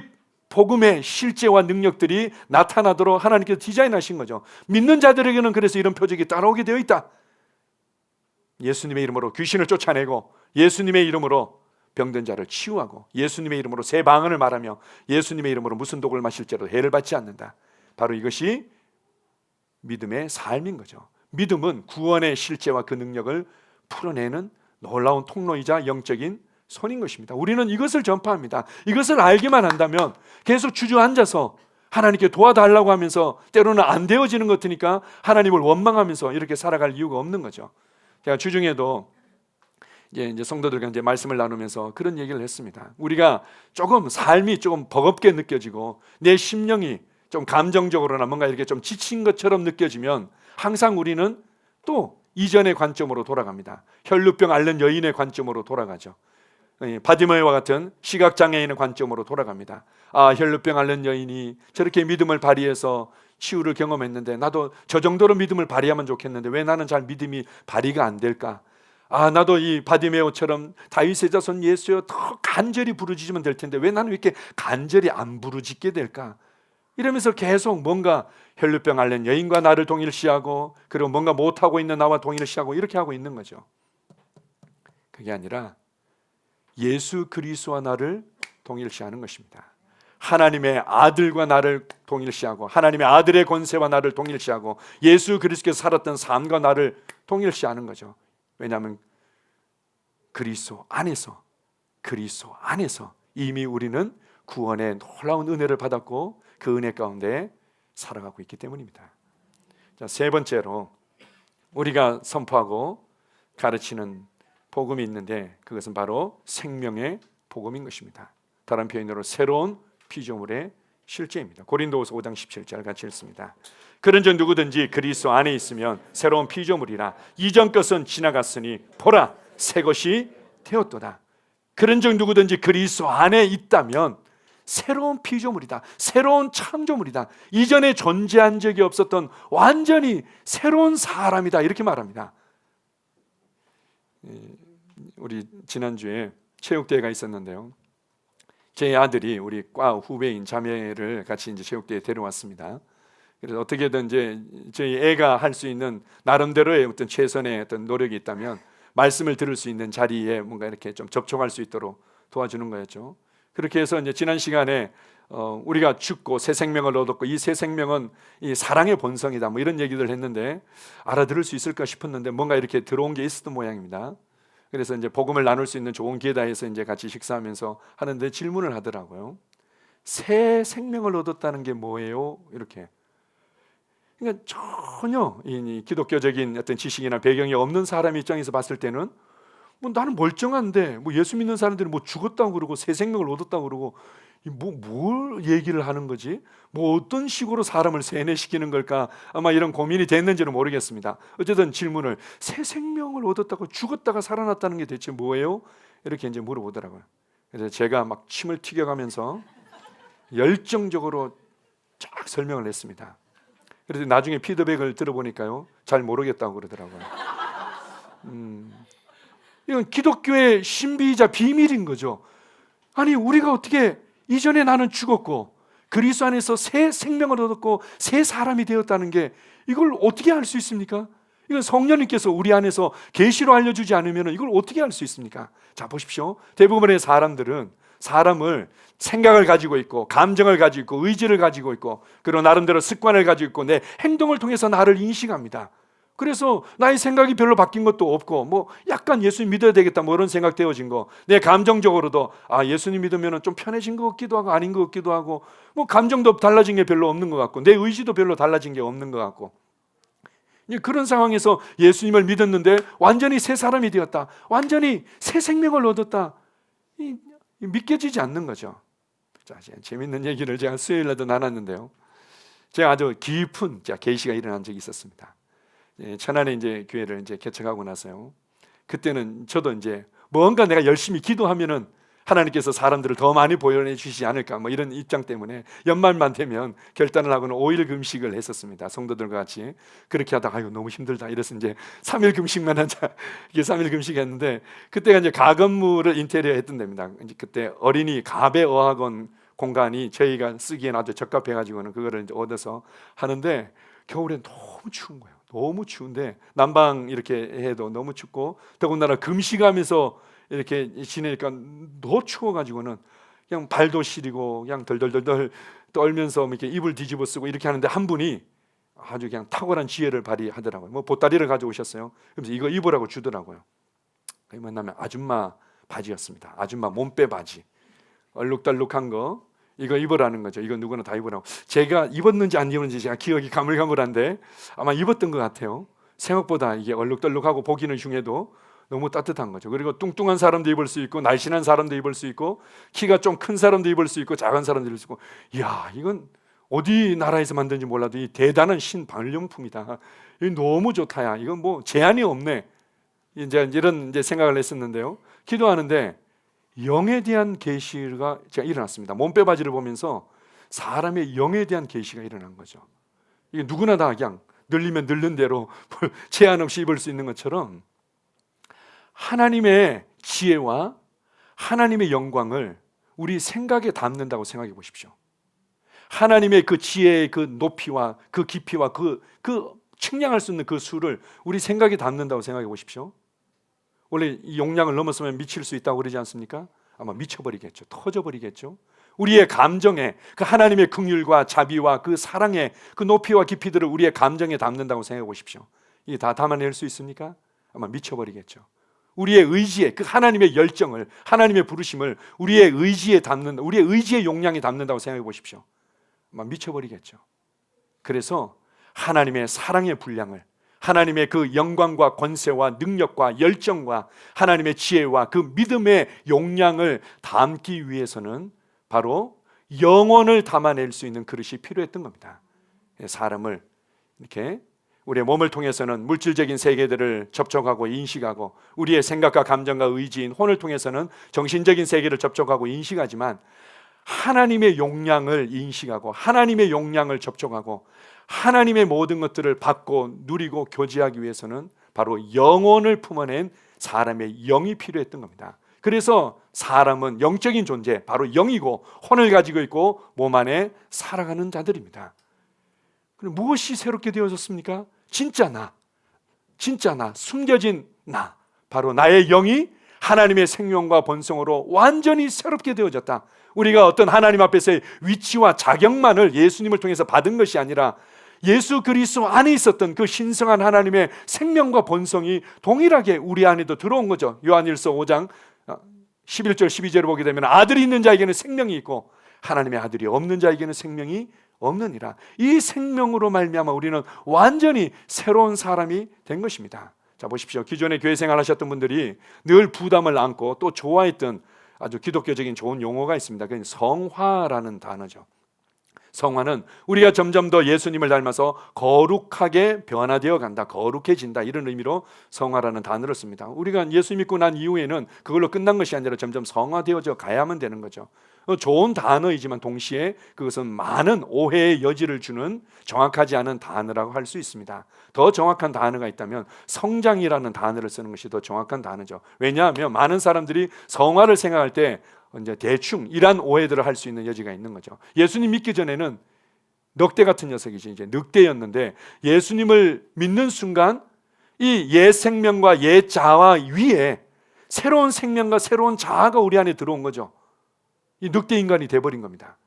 복음의 실제와 능력들이 나타나도록 하나님께서 디자인하신 거죠. 믿는 자들에게는 그래서 이런 표적이 따라오게 되어 있다. 예수님의 이름으로 귀신을 쫓아내고 예수님의 이름으로 병든 자를 치유하고 예수님의 이름으로 새 방언을 말하며 예수님의 이름으로 무슨 독을 마실지라도 해를 받지 않는다. 바로 이것이 믿음의 삶인 거죠. 믿음은 구원의 실제와 그 능력을 풀어내는 놀라운 통로이자 영적인 손인 것입니다. 우리는 이것을 전파합니다. 이것을 알기만 한다면 계속 주저앉아서 하나님께 도와달라고 하면서 때로는 안 되어지는 것 같으니까 하나님을 원망하면서 이렇게 살아갈 이유가 없는 거죠. 제가 주중에도 이제 성도들과 이제 말씀을 나누면서 그런 얘기를 했습니다. 우리가 조금 삶이 조금 버겁게 느껴지고 내 심령이 좀 감정적으로나 뭔가 이렇게 좀 지친 것처럼 느껴지면 항상 우리는 또 이전의 관점으로 돌아갑니다. 혈루병 앓는 여인의 관점으로 돌아가죠. 바디메오와 같은 시각장애인의 관점으로 돌아갑니다. 아, 혈루병 앓는 여인이 저렇게 믿음을 발휘해서 치유를 경험했는데 나도 저 정도로 믿음을 발휘하면 좋겠는데 왜 나는 잘 믿음이 발휘가 안 될까? 아, 나도 이 바디메오처럼 다윗의 자손 예수여 더 간절히 부르짖으면 될 텐데 왜 나는 이렇게 간절히 안 부르짖게 될까? 이러면서 계속 뭔가 혈루병 앓는 여인과 나를 동일시하고 그리고 뭔가 못하고 있는 나와 동일시하고 이렇게 하고 있는 거죠. 그게 아니라 예수 그리스도와 나를 동일시하는 것입니다. 하나님의 아들과 나를 동일시하고 하나님의 아들의 권세와 나를 동일시하고 예수 그리스도께서 살았던 삶과 나를 동일시하는 거죠. 왜냐하면 그리스도 안에서 이미 우리는 구원의 놀라운 은혜를 받았고 그 은혜 가운데 살아가고 있기 때문입니다. 자, 세 번째로 우리가 선포하고 가르치는 복음이 있는데 그것은 바로 생명의 복음인 것입니다. 다른 표현으로 새로운 피조물의 실제입니다. 고린도후서 5장 17절 같이 읽습니다. 그런즉 누구든지 그리스도 안에 있으면 새로운 피조물이라 이전 것은 지나갔으니 보라 새 것이 되었도다. 그런즉 누구든지 그리스도 안에 있다면 새로운 피조물이다. 새로운 창조물이다. 이전에 존재한 적이 없었던 완전히 새로운 사람이다. 이렇게 말합니다. 우리 지난주에 체육대회가 있었는데요. 제 아들이 우리 과 후배인 자매를 같이 이제 체육대회에 데려왔습니다. 그래서 어떻게든 이제 저희 애가 할 수 있는 나름대로의 어떤 최선의 어떤 노력이 있다면 말씀을 들을 수 있는 자리에 뭔가 이렇게 좀 접촉할 수 있도록 도와주는 거였죠. 그렇게 해서 이제 지난 시간에 우리가 죽고 새 생명을 얻었고 이 새 생명은 이 사랑의 본성이다 뭐 이런 얘기를 했는데 알아들을 수 있을까 싶었는데 뭔가 이렇게 들어온 게 있었던 모양입니다. 그래서 이제 복음을 나눌 수 있는 좋은 기회다 해서 이제 같이 식사하면서 하는데 질문을 하더라고요. 새 생명을 얻었다는 게 뭐예요? 이렇게. 그러니까 전혀 이 기독교적인 어떤 지식이나 배경이 없는 사람 입장에서 봤을 때는 뭐 나는 멀쩡한데 뭐 예수 믿는 사람들이 뭐 죽었다고 그러고 새 생명을 얻었다고 그러고 뭘 얘기를 하는 거지? 뭐 어떤 식으로 사람을 세뇌시키는 걸까? 아마 이런 고민이 됐는지는 모르겠습니다. 어쨌든 질문을 새 생명을 얻었다고 죽었다가 살아났다는 게 대체 뭐예요? 이렇게 이제 물어보더라고요. 그래서 제가 막 침을 튀겨가면서 열정적으로 쫙 설명을 했습니다. 그래서 나중에 피드백을 들어보니까요, 잘 모르겠다고 그러더라고요. 이건 기독교의 신비이자 비밀인 거죠. 아니 우리가 어떻게 이전에 나는 죽었고 그리스도 안에서 새 생명을 얻었고 새 사람이 되었다는 게 이걸 어떻게 알 수 있습니까? 이건 성령님께서 우리 안에서 계시로 알려주지 않으면 이걸 어떻게 알 수 있습니까? 자 보십시오. 대부분의 사람들은 사람을 생각을 가지고 있고 감정을 가지고 있고 의지를 가지고 있고 그리고 나름대로 습관을 가지고 있고 내 행동을 통해서 나를 인식합니다. 그래서 나의 생각이 별로 바뀐 것도 없고 뭐 약간 예수님 믿어야 되겠다 뭐 이런 생각 되어진 거, 내 감정적으로도 아 예수님 믿으면 좀 편해진 것 같기도 하고 아닌 것 같기도 하고 뭐 감정도 달라진 게 별로 없는 것 같고 내 의지도 별로 달라진 게 없는 것 같고 그런 상황에서 예수님을 믿었는데 완전히 새 사람이 되었다, 완전히 새 생명을 얻었다, 믿겨지지 않는 거죠. 자, 재밌는 얘기를 제가 수요일날도 나눴는데요. 제가 아주 깊은 계시가 일어난 적이 있었습니다. 천안에 이제 교회를 이제 개척하고 나서요. 그때는 저도 이제 뭔가 내가 열심히 기도하면은 하나님께서 사람들을 더 많이 보여내 주시지 않을까 뭐 이런 입장 때문에 연말만 되면 결단을 하고는 5일 금식을 했었습니다. 성도들과 같이. 그렇게 하다가 아유 너무 힘들다 이래서 이제 3일 금식만 하자 이게 3일 금식했는데 그때가 이제 가건물을 인테리어 했던 데입니다. 이제 그때 어린이 가배 어학원 공간이 저희가 쓰기엔 아주 적합해가지고는 그거를 이제 얻어서 하는데 겨울엔 너무 추운 거예요. 너무 추운데 난방 이렇게 해도 너무 춥고 더군다나 금식하면서 이렇게 지내니까 더 추워가지고는 그냥 발도 시리고 그냥 덜덜덜덜 떨면서 이렇게 이불 뒤집어 쓰고 이렇게 하는데 한 분이 아주 그냥 탁월한 지혜를 발휘하더라고요. 뭐 보따리를 가져오셨어요. 그래서 이거 입으라고 주더라고요. 그게 뭐냐면 아줌마 바지였습니다. 아줌마 몸빼 바지, 얼룩덜룩한 거, 이거 입으라는 거죠. 이거 누구나 다 입으라고. 제가 입었는지 안 입었는지 제가 기억이 가물가물한데 아마 입었던 것 같아요. 생각보다 이게 얼룩덜룩하고 보기는 흉해도 너무 따뜻한 거죠. 그리고 뚱뚱한 사람도 입을 수 있고, 날씬한 사람도 입을 수 있고, 키가 좀 큰 사람도 입을 수 있고, 작은 사람도 입을 수 있고, 이야, 이건 어디 나라에서 만든지 몰라도 이 대단한 신발용품이다. 이 너무 좋다야. 이건 뭐 제한이 없네. 이제 이런 생각을 했었는데요. 기도하는데 영에 대한 계시가 제가 일어났습니다. 몸빼 바지를 보면서 사람의 영에 대한 계시가 일어난 거죠. 이게 누구나 다 그냥 늘리면 늘는 대로 제한 없이 입을 수 있는 것처럼 하나님의 지혜와 하나님의 영광을 우리 생각에 담는다고 생각해 보십시오. 하나님의 그 지혜의 그 높이와 그 깊이와 그 측량할 수 있는 그 수를 우리 생각에 담는다고 생각해 보십시오. 원래 이 용량을 넘어서면 미칠 수 있다고 그러지 않습니까? 아마 미쳐버리겠죠. 터져버리겠죠. 우리의 감정에 그 하나님의 긍휼과 자비와 그 사랑의 그 높이와 깊이들을 우리의 감정에 담는다고 생각해 보십시오. 이게 다 담아낼 수 있습니까? 아마 미쳐버리겠죠. 우리의 의지에 그 하나님의 열정을, 하나님의 부르심을 우리의 의지에 담는다, 우리의 의지의 용량에 담는다고 생각해 보십시오. 아마 미쳐버리겠죠. 그래서 하나님의 사랑의 분량을, 하나님의 그 영광과 권세와 능력과 열정과 하나님의 지혜와 그 믿음의 용량을 담기 위해서는 바로 영혼을 담아낼 수 있는 그릇이 필요했던 겁니다. 사람을 이렇게 우리의 몸을 통해서는 물질적인 세계들을 접촉하고 인식하고, 우리의 생각과 감정과 의지인 혼을 통해서는 정신적인 세계를 접촉하고 인식하지만, 하나님의 용량을 인식하고 하나님의 용량을 접촉하고 하나님의 모든 것들을 받고 누리고 교제하기 위해서는 바로 영혼을 품어낸 사람의 영이 필요했던 겁니다. 그래서 사람은 영적인 존재, 바로 영이고 혼을 가지고 있고 몸 안에 살아가는 자들입니다. 그럼 무엇이 새롭게 되어졌습니까? 진짜 나, 숨겨진 나, 바로 나의 영이 하나님의 생명과 본성으로 완전히 새롭게 되어졌다. 우리가 어떤 하나님 앞에서의 위치와 자격만을 예수님을 통해서 받은 것이 아니라 예수 그리스도 안에 있었던 그 신성한 하나님의 생명과 본성이 동일하게 우리 안에도 들어온 거죠. 요한일서 5장 11절 12절을 보게 되면 아들이 있는 자에게는 생명이 있고 하나님의 아들이 없는 자에게는 생명이 없느니라. 이 생명으로 말미암아 우리는 완전히 새로운 사람이 된 것입니다. 자, 보십시오. 기존에 교회 생활하셨던 분들이 늘 부담을 안고 또 좋아했던 아주 기독교적인 좋은 용어가 있습니다. 그건 성화라는 단어죠. 성화는 우리가 점점 더 예수님을 닮아서 거룩하게 변화되어 간다, 거룩해진다, 이런 의미로 성화라는 단어를 씁니다. 우리가 예수 믿고 난 이후에는 그걸로 끝난 것이 아니라 점점 성화되어져 가야만 되는 거죠. 좋은 단어이지만 동시에 그것은 많은 오해의 여지를 주는 정확하지 않은 단어라고 할 수 있습니다. 더 정확한 단어가 있다면 성장이라는 단어를 쓰는 것이 더 정확한 단어죠. 왜냐하면 많은 사람들이 성화를 생각할 때 이제 대충 이러한 오해들을 할 수 있는 여지가 있는 거죠. 예수님 믿기 전에는 늑대 같은 녀석이지, 이제 늑대였는데 예수님을 믿는 순간 이 옛 생명과 옛 자아 위에 새로운 생명과 새로운 자아가 우리 안에 들어온 거죠. 이 늑대 인간이 돼버린 겁니다.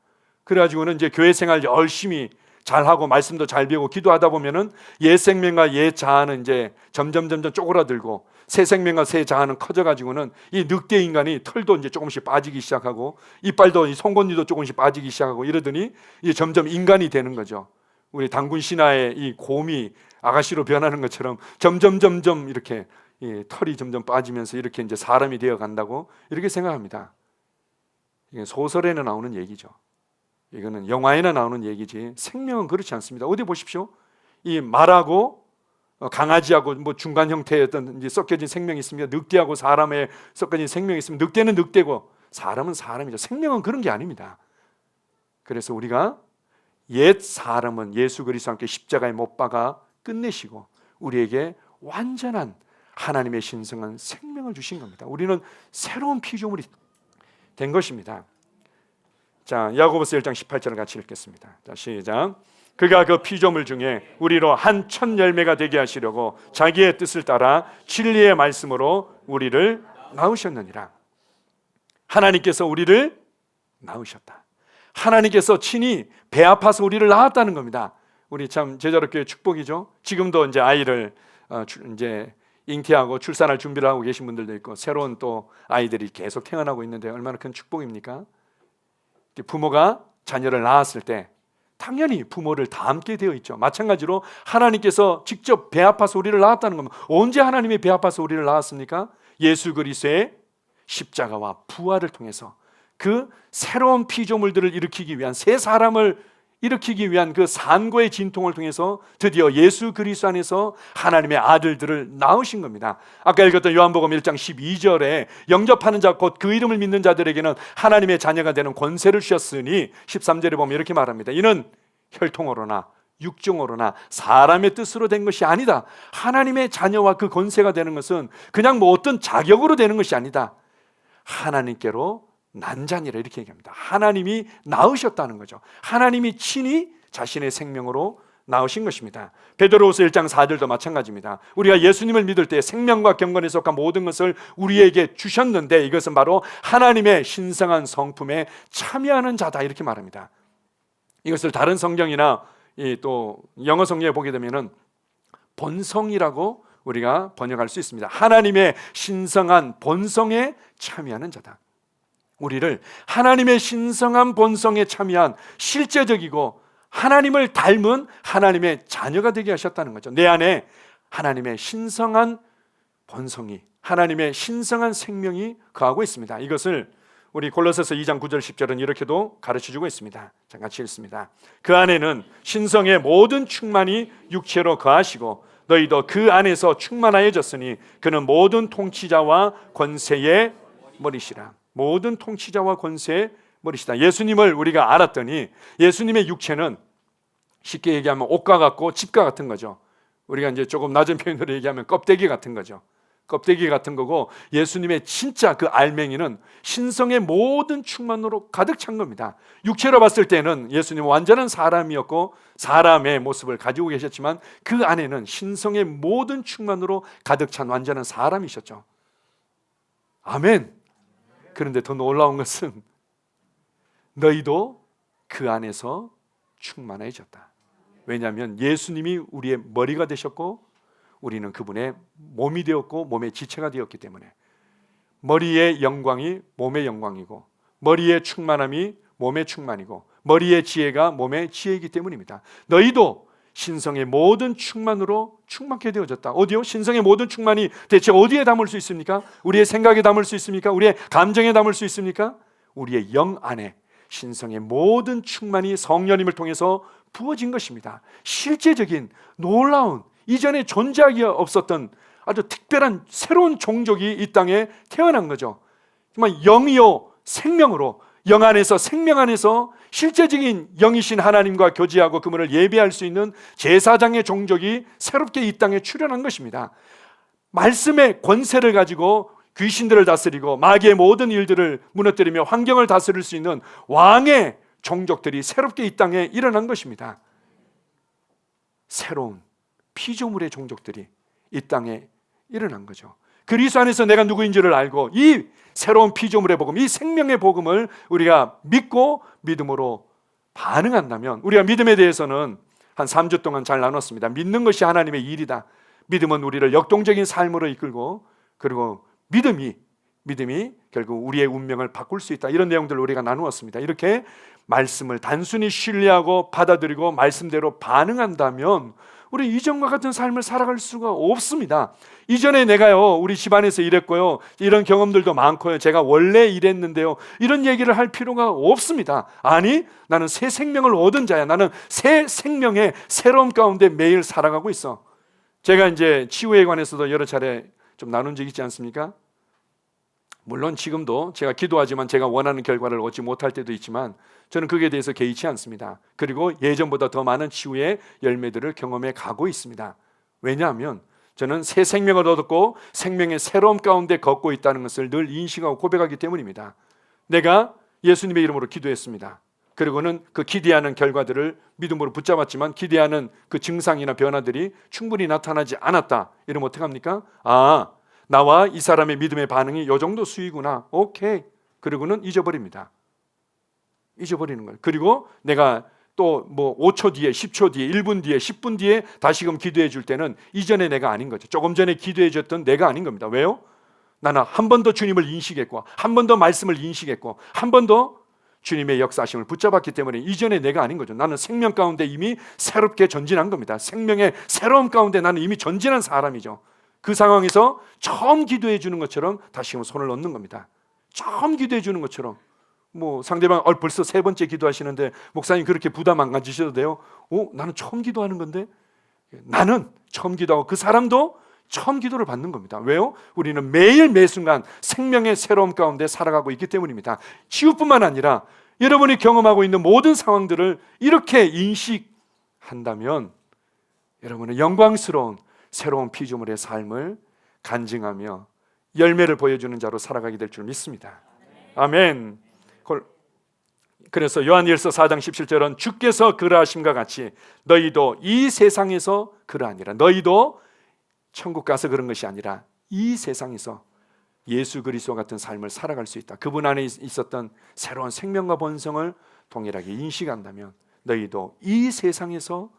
그래가지고는 이제 교회 생활 열심히 잘하고 말씀도 잘 배우고 기도하다 보면은 옛 생명과 옛 자아는 이제 점점 쪼그라들고 새 생명과 새 자아는 커져가지고는 이 늑대 인간이 털도 이제 조금씩 빠지기 시작하고 이빨도 이 송곳니도 조금씩 빠지기 시작하고 이러더니 이제 점점 인간이 되는 거죠. 우리 단군 신화의 이 곰이 아가씨로 변하는 것처럼 점점 이렇게 이 털이 점점 빠지면서 이렇게 이제 사람이 되어 간다고 이렇게 생각합니다. 이게 소설에는 나오는 얘기죠. 이거는 영화에나 나오는 얘기지 생명은 그렇지 않습니다. 어디 보십시오. 이 말하고 강아지하고 뭐 중간 형태의 어떤 이제 섞여진 생명이 있습니다. 늑대하고 사람의 섞여진 생명이 있으면 늑대는 늑대고 사람은 사람이죠. 생명은 그런 게 아닙니다. 그래서 우리가 옛 사람은 예수 그리스도와 함께 십자가에 못 박아 끝내시고 우리에게 완전한 하나님의 신성한 생명을 주신 겁니다. 우리는 새로운 피조물이 된 것입니다. 자, 야고보서 1장 18절을 같이 읽겠습니다. 자, 시작. 그가 그 피조물 중에 우리로 한 첫 열매가 되게 하시려고 자기의 뜻을 따라 진리의 말씀으로 우리를 낳으셨느니라. 하나님께서 우리를 낳으셨다. 하나님께서 친히 배 아파서 우리를 낳았다는 겁니다. 우리 참 제자롭게 축복이죠. 지금도 이제 아이를 이제 잉태하고 출산할 준비를 하고 계신 분들도 있고 새로운 또 아이들이 계속 태어나고 있는데 얼마나 큰 축복입니까? 부모가 자녀를 낳았을 때 당연히 부모를 닮게 되어 있죠. 마찬가지로 하나님께서 직접 배 아파서 우리를 낳았다는 겁니다. 언제 하나님이 배 아파서 우리를 낳았습니까? 예수 그리스도의 십자가와 부활을 통해서 그 새로운 피조물들을 일으키기 위한, 새 사람을 일으키기 위한 그 산고의 진통을 통해서 드디어 예수 그리스도 안에서 하나님의 아들들을 낳으신 겁니다. 아까 읽었던 요한복음 1장 12절에 영접하는 자 곧 그 이름을 믿는 자들에게는 하나님의 자녀가 되는 권세를 주셨으니 13절에 보면 이렇게 말합니다. 이는 혈통으로나 육종으로나 사람의 뜻으로 된 것이 아니다. 하나님의 자녀와 그 권세가 되는 것은 그냥 뭐 어떤 자격으로 되는 것이 아니다. 하나님께로 난 자니라, 이렇게 얘기합니다. 하나님이 낳으셨다는 거죠. 하나님이 친히 자신의 생명으로 낳으신 것입니다. 베드로후서 1장 4절도 마찬가지입니다. 우리가 예수님을 믿을 때 생명과 경건에 속한 모든 것을 우리에게 주셨는데 이것은 바로 하나님의 신성한 성품에 참여하는 자다, 이렇게 말합니다. 이것을 다른 성경이나 또 영어 성경에 보게 되면은 본성이라고 우리가 번역할 수 있습니다. 하나님의 신성한 본성에 참여하는 자다. 우리를 하나님의 신성한 본성에 참여한 실제적이고 하나님을 닮은 하나님의 자녀가 되게 하셨다는 거죠. 내 안에 하나님의 신성한 본성이, 하나님의 신성한 생명이 거하고 있습니다. 이것을 우리 골로새서 2장 9절 10절은 이렇게도 가르쳐주고 있습니다. 자, 같이 읽습니다. 그 안에는 신성의 모든 충만이 육체로 거하시고 너희도 그 안에서 충만하여졌으니 그는 모든 통치자와 권세의 머리시라. 모든 통치자와 권세의 머리시다. 예수님을 우리가 알았더니 예수님의 육체는 쉽게 얘기하면 옷과 같고 집과 같은 거죠. 우리가 이제 조금 낮은 표현으로 얘기하면 껍데기 같은 거죠. 껍데기 같은 거고, 예수님의 진짜 그 알맹이는 신성의 모든 충만으로 가득 찬 겁니다. 육체로 봤을 때는 예수님은 완전한 사람이었고 사람의 모습을 가지고 계셨지만 그 안에는 신성의 모든 충만으로 가득 찬 완전한 사람이셨죠. 아멘. 그런데 더 놀라운 것은 너희도 그 안에서 충만해졌다. 왜냐하면 예수님이 우리의 머리가 되셨고 우리는 그분의 몸이 되었고 몸의 지체가 되었기 때문에 머리의 영광이 몸의 영광이고 머리의 충만함이 몸의 충만이고 머리의 지혜가 몸의 지혜이기 때문입니다. 너희도 신성의 모든 충만으로 충만케 되어졌다. 어디요? 신성의 모든 충만이 대체 어디에 담을 수 있습니까? 우리의 생각에 담을 수 있습니까? 우리의 감정에 담을 수 있습니까? 우리의 영 안에 신성의 모든 충만이 성령님을 통해서 부어진 것입니다. 실제적인 놀라운, 이전에 존재하기 없었던 아주 특별한 새로운 종족이 이 땅에 태어난 거죠. 정말 영이요 생명으로, 영 안에서 생명 안에서 실제적인 영이신 하나님과 교제하고 그분을 예배할 수 있는 제사장의 종족이 새롭게 이 땅에 출현한 것입니다. 말씀의 권세를 가지고 귀신들을 다스리고 마귀의 모든 일들을 무너뜨리며 환경을 다스릴 수 있는 왕의 종족들이 새롭게 이 땅에 일어난 것입니다. 새로운 피조물의 종족들이 이 땅에 일어난 거죠. 그리스도 안에서 내가 누구인지를 알고 이 새로운 피조물의 복음, 이 생명의 복음을 우리가 믿고 믿음으로 반응한다면, 우리가 믿음에 대해서는 한 3주 동안 잘 나눴습니다. 믿는 것이 하나님의 일이다. 믿음은 우리를 역동적인 삶으로 이끌고, 그리고 믿음이 결국 우리의 운명을 바꿀 수 있다. 이런 내용들을 우리가 나누었습니다. 이렇게 말씀을 단순히 신뢰하고 받아들이고 말씀대로 반응한다면 우리 이전과 같은 삶을 살아갈 수가 없습니다. 이전에 내가요 우리 집안에서 이랬고요, 이런 경험들도 많고요, 제가 원래 이랬는데요, 이런 얘기를 할 필요가 없습니다. 아니, 나는 새 생명을 얻은 자야. 나는 새 생명의 새로움 가운데 매일 살아가고 있어. 제가 이제 치유에 관해서도 여러 차례 좀 나눈 적 있지 않습니까? 물론 지금도 제가 기도하지만 제가 원하는 결과를 얻지 못할 때도 있지만 저는 그에 대해서 개의치 않습니다. 그리고 예전보다 더 많은 치유의 열매들을 경험해 가고 있습니다. 왜냐하면 저는 새 생명을 얻었고 생명의 새로움 가운데 걷고 있다는 것을 늘 인식하고 고백하기 때문입니다. 내가 예수님의 이름으로 기도했습니다. 그리고는 그 기대하는 결과들을 믿음으로 붙잡았지만 기대하는 그 증상이나 변화들이 충분히 나타나지 않았다. 이러면 어떡합니까? 나와 이 사람의 믿음의 반응이 이 정도 수위구나. 오케이. 그리고는 잊어버립니다. 잊어버리는 거예요. 그리고 내가 또 뭐 5초 뒤에, 10초 뒤에, 1분 뒤에, 10분 뒤에 다시금 기도해 줄 때는 이전의 내가 아닌 거죠. 조금 전에 기도해 줬던 내가 아닌 겁니다. 왜요? 나는 한 번 더 주님을 인식했고, 한 번 더 말씀을 인식했고, 한 번 더 주님의 역사심을 붙잡았기 때문에 이전의 내가 아닌 거죠. 나는 생명 가운데 이미 새롭게 전진한 겁니다. 생명의 새로움 가운데 나는 이미 전진한 사람이죠. 그 상황에서 처음 기도해 주는 것처럼 다시금 손을 넣는 겁니다. 처음 기도해 주는 것처럼. 뭐 상대방 벌써 세 번째 기도하시는데 목사님 그렇게 부담 안 가지셔도 돼요. 나는 처음 기도하는 건데. 나는 처음 기도하고 그 사람도 처음 기도를 받는 겁니다. 왜요? 우리는 매일 매순간 생명의 새로움 가운데 살아가고 있기 때문입니다. 치유뿐만 아니라 여러분이 경험하고 있는 모든 상황들을 이렇게 인식한다면 여러분은 영광스러운 새로운 피조물의 삶을 간증하며 열매를 보여주는 자로 살아가게 될 줄 믿습니다. 아멘. 그래서 요한일서 4장 17절은 주께서 그러하심과 같이 너희도 이 세상에서 그러하니라. 너희도 천국 가서 그런 것이 아니라 이 세상에서 예수 그리스도 같은 삶을 살아갈 수 있다. 그분 안에 있었던 새로운 생명과 본성을 동일하게 인식한다면 너희도 이 세상에서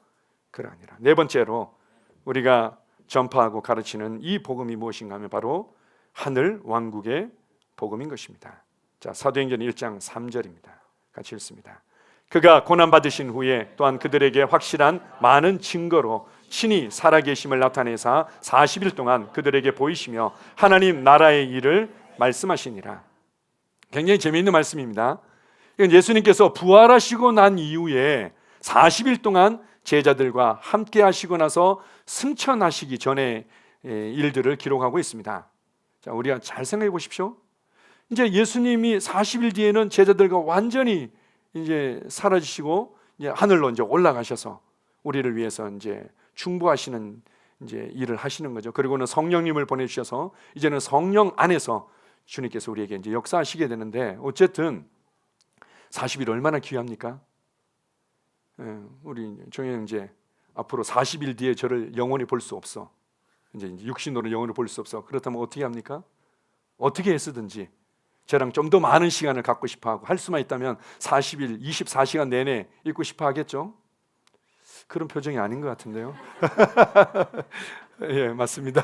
그러하니라. 네 번째로 우리가 전파하고 가르치는 이 복음이 무엇인가 하면 바로 하늘 왕국의 복음인 것입니다. 자, 사도행전 1장 3절입니다. 같이 읽습니다. 그가 고난받으신 후에 또한 그들에게 확실한 많은 증거로 친히 살아계심을 나타내사 40일 동안 그들에게 보이시며 하나님 나라의 일을 말씀하시니라. 굉장히 재미있는 말씀입니다. 예수님께서 부활하시고 난 이후에 40일 동안 제자들과 함께 하시고 나서 승천하시기 전에 일들을 기록하고 있습니다. 자, 우리가 잘 생각해 보십시오. 이제 예수님이 40일 뒤에는 제자들과 완전히 이제 사라지시고 이제 하늘로 이제 올라가셔서 우리를 위해서 이제 충부하시는 이제 일을 하시는 거죠. 그리고는 성령님을 보내주셔서 이제는 성령 안에서 주님께서 우리에게 이제 역사하시게 되는데 어쨌든 40일 얼마나 귀합니까? 우리 종현 이제 앞으로 40일 뒤에 저를 영원히 볼 수 없어. 이제 육신으로 영원히 볼 수 없어. 그렇다면 어떻게 합니까? 어떻게 애쓰든지 저랑 좀 더 많은 시간을 갖고 싶어하고 할 수만 있다면 40일, 24시간 내내 있고 싶어 하겠죠? 그런 표정이 아닌 것 같은데요. 예, 맞습니다.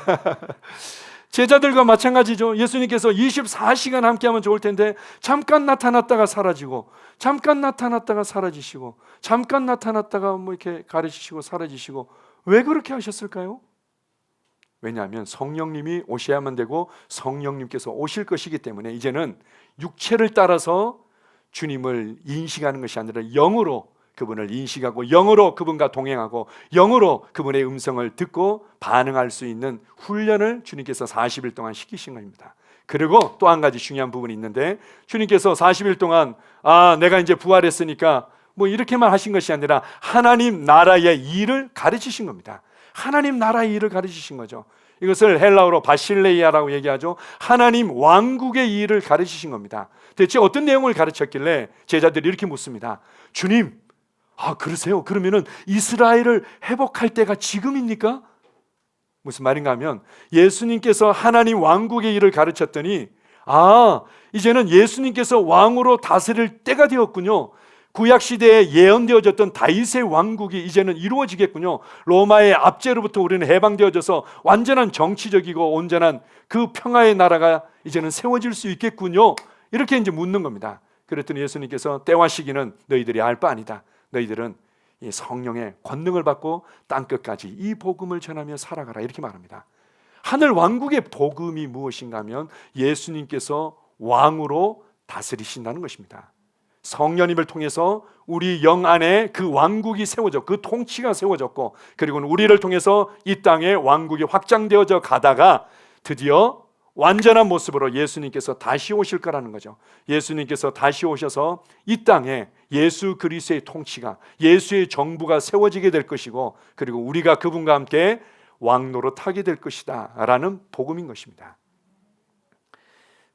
제자들과 마찬가지죠. 예수님께서 24시간 함께하면 좋을 텐데 잠깐 나타났다가 사라지고 잠깐 나타났다가 사라지시고 잠깐 나타났다가 뭐 이렇게 가르치시고 사라지시고 왜 그렇게 하셨을까요? 왜냐하면 성령님이 오셔야만 되고 성령님께서 오실 것이기 때문에 이제는 육체를 따라서 주님을 인식하는 것이 아니라 영으로 그분을 인식하고 영으로 그분과 동행하고 영으로 그분의 음성을 듣고 반응할 수 있는 훈련을 주님께서 40일 동안 시키신 겁니다. 그리고 또 한 가지 중요한 부분이 있는데 주님께서 40일 동안 내가 이제 부활했으니까 뭐 이렇게만 하신 것이 아니라 하나님 나라의 일을 가르치신 겁니다. 하나님 나라의 일을 가르치신 거죠. 이것을 헬라어로 바실레이아라고 얘기하죠. 하나님 왕국의 일을 가르치신 겁니다. 대체 어떤 내용을 가르쳤길래 제자들이 이렇게 묻습니다. 주님, 그러세요? 그러면은 이스라엘을 회복할 때가 지금입니까? 무슨 말인가 하면 예수님께서 하나님 왕국의 일을 가르쳤더니 이제는 예수님께서 왕으로 다스릴 때가 되었군요. 구약시대에 예언되어졌던 다윗의 왕국이 이제는 이루어지겠군요. 로마의 압제로부터 우리는 해방되어져서 완전한 정치적이고 온전한 그 평화의 나라가 이제는 세워질 수 있겠군요. 이렇게 이제 묻는 겁니다. 그랬더니 예수님께서 때와 시기는 너희들이 알 바 아니다. 너희들은 이 성령의 권능을 받고 땅끝까지 이 복음을 전하며 살아가라 이렇게 말합니다. 하늘 왕국의 복음이 무엇인가 하면 예수님께서 왕으로 다스리신다는 것입니다. 성령님을 통해서 우리 영 안에 그 왕국이 세워졌고 그 통치가 세워졌고 그리고는 우리를 통해서 이 땅에 왕국이 확장되어져 가다가 드디어 완전한 모습으로 예수님께서 다시 오실 거라는 거죠. 예수님께서 다시 오셔서 이 땅에 예수 그리스도의 통치가 예수의 정부가 세워지게 될 것이고 그리고 우리가 그분과 함께 왕노릇하게 될 것이다 라는 복음인 것입니다.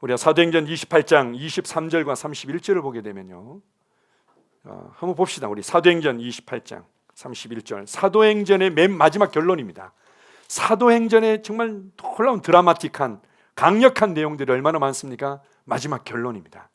우리가 사도행전 28장 23절과 31절을 보게 되면요, 한번 봅시다. 우리 사도행전 28장 31절 사도행전의 맨 마지막 결론입니다. 사도행전에 정말 놀라운 드라마틱한 강력한 내용들이 얼마나 많습니까? 마지막 결론입니다.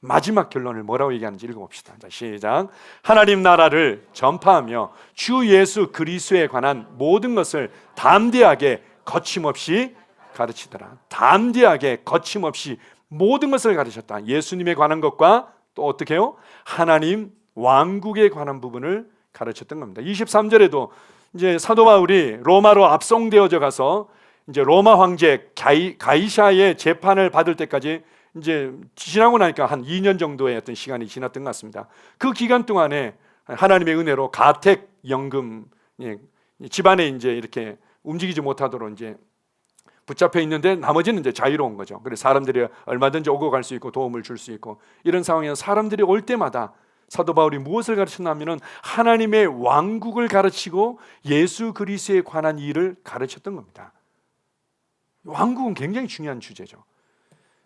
마지막 결론을 뭐라고 얘기하는지 읽어봅시다. 자, 시작. 하나님 나라를 전파하며 주 예수 그리스도에 관한 모든 것을 담대하게 거침없이 가르치더라. 담대하게 거침없이 모든 것을 가르쳤다. 예수님에 관한 것과 또 어떻게 해요? 하나님 왕국에 관한 부분을 가르쳤던 겁니다. 23절에도 이제 사도 바울이 로마로 압송되어져 가서 이제 로마 황제 가이사의 재판을 받을 때까지 이제 지나고 나니까 한 2년 정도의 어떤 시간이 지났던 것 같습니다. 그 기간 동안에 하나님의 은혜로 가택 연금, 집안에 이제 이렇게 움직이지 못하도록 이제 붙잡혀 있는데 나머지는 이제 자유로운 거죠. 그래서 사람들이 얼마든지 오고 갈 수 있고 도움을 줄 수 있고 이런 상황에서 사람들이 올 때마다 사도 바울이 무엇을 가르쳤냐면은 하나님의 왕국을 가르치고 예수 그리스도에 관한 일을 가르쳤던 겁니다. 왕국은 굉장히 중요한 주제죠.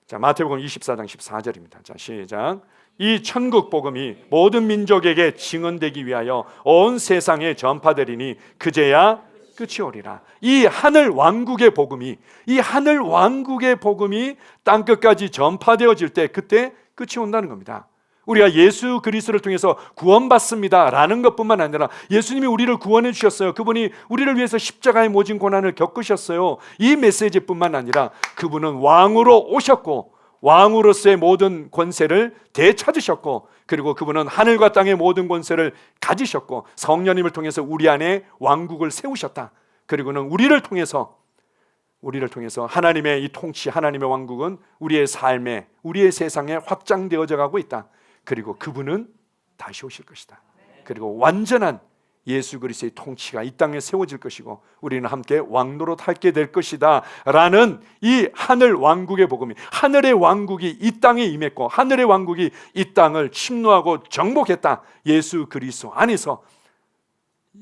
자, 마태복음 24장 14절입니다. 자, 시작. 이 천국 복음이 모든 민족에게 증언되기 위하여 온 세상에 전파되리니 그제야 끝이 오리라. 이 하늘 왕국의 복음이 땅 끝까지 전파되어질 때 그때 끝이 온다는 겁니다. 우리가 예수 그리스도를 통해서 구원받습니다 라는 것뿐만 아니라 예수님이 우리를 구원해 주셨어요. 그분이 우리를 위해서 십자가의 모진 고난을 겪으셨어요. 이 메시지뿐만 아니라 그분은 왕으로 오셨고 왕으로서의 모든 권세를 되찾으셨고 그리고 그분은 하늘과 땅의 모든 권세를 가지셨고 성령님을 통해서 우리 안에 왕국을 세우셨다. 그리고는 우리를 통해서 하나님의 이 통치, 하나님의 왕국은 우리의 삶에, 우리의 세상에 확장되어져 가고 있다. 그리고 그분은 다시 오실 것이다. 그리고 완전한 예수 그리스도의 통치가 이 땅에 세워질 것이고 우리는 함께 왕노릇 하게 될 것이다 라는 이 하늘 왕국의 복음이, 하늘의 왕국이 이 땅에 임했고 하늘의 왕국이 이 땅을 침노하고 정복했다. 예수 그리스도 안에서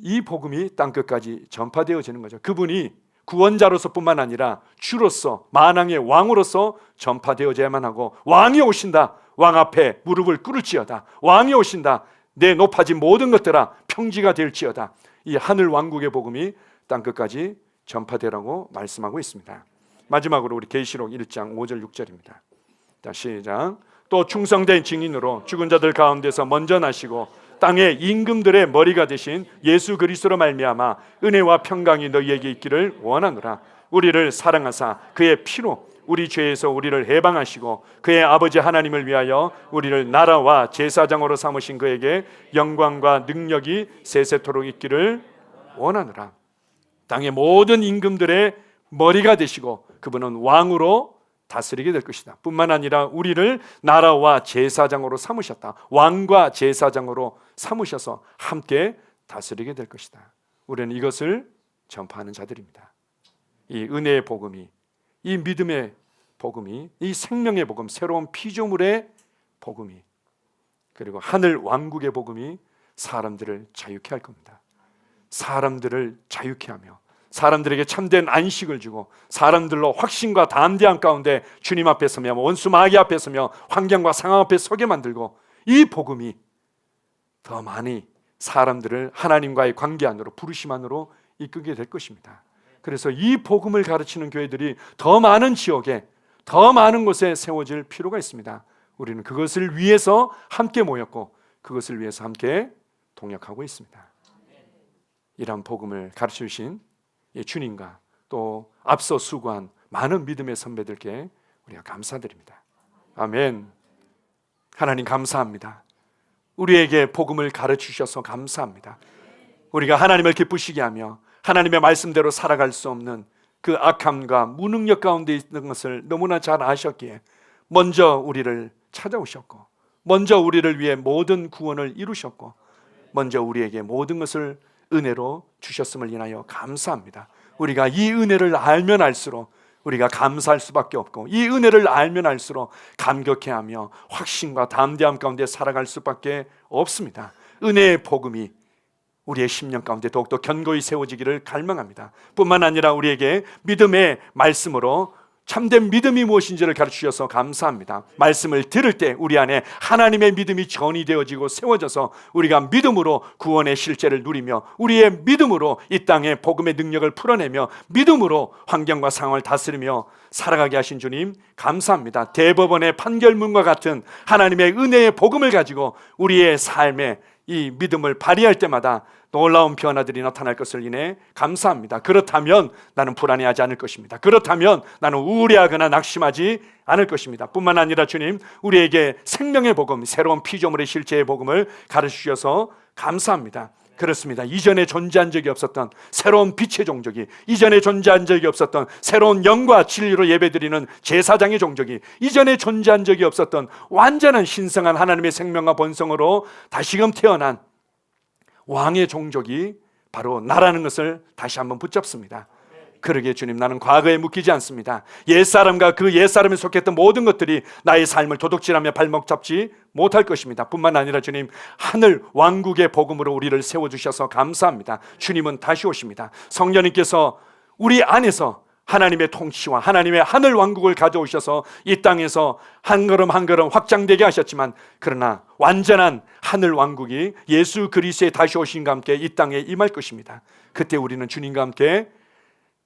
이 복음이 땅끝까지 전파되어지는 거죠. 그분이 구원자로서 뿐만 아니라 주로서 만왕의 왕으로서 전파되어져야만 하고 왕이 오신다. 왕 앞에 무릎을 꿇을지어다. 왕이 오신다. 내 높아진 모든 것들아 평지가 될지어다. 이 하늘 왕국의 복음이 땅끝까지 전파되라고 말씀하고 있습니다. 마지막으로 우리 계시록 1장 5절 6절입니다. 자, 시작. 또 충성된 증인으로 죽은 자들 가운데서 먼저 나시고 땅의 임금들의 머리가 되신 예수 그리스도로 말미암아 은혜와 평강이 너희에게 있기를 원하노라. 우리를 사랑하사 그의 피로 우리 죄에서 우리를 해방하시고 그의 아버지 하나님을 위하여 우리를 나라와 제사장으로 삼으신 그에게 영광과 능력이 세세토록 있기를 원하노라. 땅의 모든 임금들의 머리가 되시고 그분은 왕으로 다스리게 될 것이다. 뿐만 아니라 우리를 나라와 제사장으로 삼으셨다. 왕과 제사장으로 삼으셔서 함께 다스리게 될 것이다. 우리는 이것을 전파하는 자들입니다. 이 은혜의 복음이, 이 믿음의 복음이, 이 생명의 복음, 새로운 피조물의 복음이, 그리고 하늘 왕국의 복음이 사람들을 자유케 할 겁니다. 사람들을 자유케 하며 사람들에게 참된 안식을 주고 사람들로 확신과 담대함 가운데 주님 앞에 서며 원수 마귀 앞에 서며 환경과 상황 앞에 서게 만들고 이 복음이 더 많이 사람들을 하나님과의 관계 안으로 부르심 안으로 이끌게 될 것입니다. 그래서 이 복음을 가르치는 교회들이 더 많은 지역에, 더 많은 곳에 세워질 필요가 있습니다. 우리는 그것을 위해서 함께 모였고 그것을 위해서 함께 동역하고 있습니다. 이러한 복음을 가르쳐 주신 주님과 또 앞서 수고한 많은 믿음의 선배들께 우리가 감사드립니다. 아멘. 하나님 감사합니다. 우리에게 복음을 가르치셔서 감사합니다. 우리가 하나님을 기쁘시게 하며 하나님의 말씀대로 살아갈 수 없는 그 악함과 무능력 가운데 있는 것을 너무나 잘 아셨기에 먼저 우리를 찾아오셨고 먼저 우리를 위해 모든 구원을 이루셨고 먼저 우리에게 모든 것을 은혜로 주셨음을 인하여 감사합니다. 우리가 이 은혜를 알면 알수록 우리가 감사할 수밖에 없고 이 은혜를 알면 알수록 감격해하며 확신과 담대함 가운데 살아갈 수밖에 없습니다. 은혜의 복음이 우리의 심령 가운데 더욱더 견고히 세워지기를 갈망합니다. 뿐만 아니라 우리에게 믿음의 말씀으로 참된 믿음이 무엇인지를 가르치셔서 감사합니다. 말씀을 들을 때 우리 안에 하나님의 믿음이 전이 되어지고 세워져서 우리가 믿음으로 구원의 실제를 누리며 우리의 믿음으로 이 땅에 복음의 능력을 풀어내며 믿음으로 환경과 상황을 다스리며 살아가게 하신 주님 감사합니다. 대법원의 판결문과 같은 하나님의 은혜의 복음을 가지고 우리의 삶에 이 믿음을 발휘할 때마다 놀라운 변화들이 나타날 것을 인해 감사합니다. 그렇다면 나는 불안해하지 않을 것입니다. 그렇다면 나는 우울해하거나 낙심하지 않을 것입니다. 뿐만 아니라 주님 우리에게 생명의 복음, 새로운 피조물의 실제의 복음을 가르치셔서 감사합니다. 그렇습니다. 이전에 존재한 적이 없었던 새로운 빛의 종족이, 이전에 존재한 적이 없었던 새로운 영과 진리로 예배드리는 제사장의 종족이, 이전에 존재한 적이 없었던 완전한 신성한 하나님의 생명과 본성으로 다시금 태어난 왕의 종족이 바로 나라는 것을 다시 한번 붙잡습니다. 그러게 주님, 나는 과거에 묶이지 않습니다. 옛사람과 그 옛사람에 속했던 모든 것들이 나의 삶을 도둑질하며 발목 잡지 못할 것입니다. 뿐만 아니라 주님, 하늘 왕국의 복음으로 우리를 세워주셔서 감사합니다. 주님은 다시 오십니다. 성령님께서 우리 안에서 하나님의 통치와 하나님의 하늘 왕국을 가져오셔서 이 땅에서 한 걸음 한 걸음 확장되게 하셨지만, 그러나 완전한 하늘 왕국이 예수 그리스도의 다시 오심과 함께 이 땅에 임할 것입니다. 그때 우리는 주님과 함께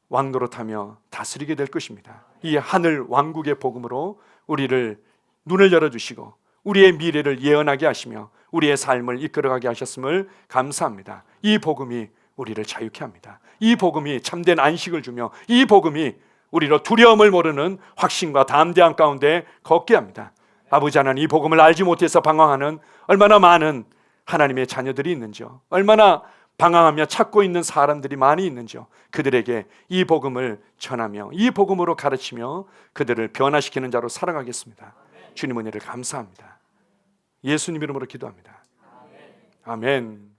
왕노릇하며 다스리게 될 것입니다. 이 하늘 왕국의 복음으로 우리를 눈을 열어주시고 우리의 미래를 예언하게 하시며 우리의 삶을 이끌어가게 하셨음을 감사합니다. 이 복음이 우리를 자유케 합니다. 이 복음이 참된 안식을 주며 이 복음이 우리로 두려움을 모르는 확신과 담대함 가운데 걷게 합니다. 아버지 하나님, 이 복음을 알지 못해서 방황하는 얼마나 많은 하나님의 자녀들이 있는지요, 얼마나 방황하며 찾고 있는 사람들이 많이 있는지요, 그들에게 이 복음을 전하며 이 복음으로 가르치며 그들을 변화시키는 자로 살아가겠습니다. 주님 은혜를 감사합니다. 예수님 이름으로 기도합니다. 아멘.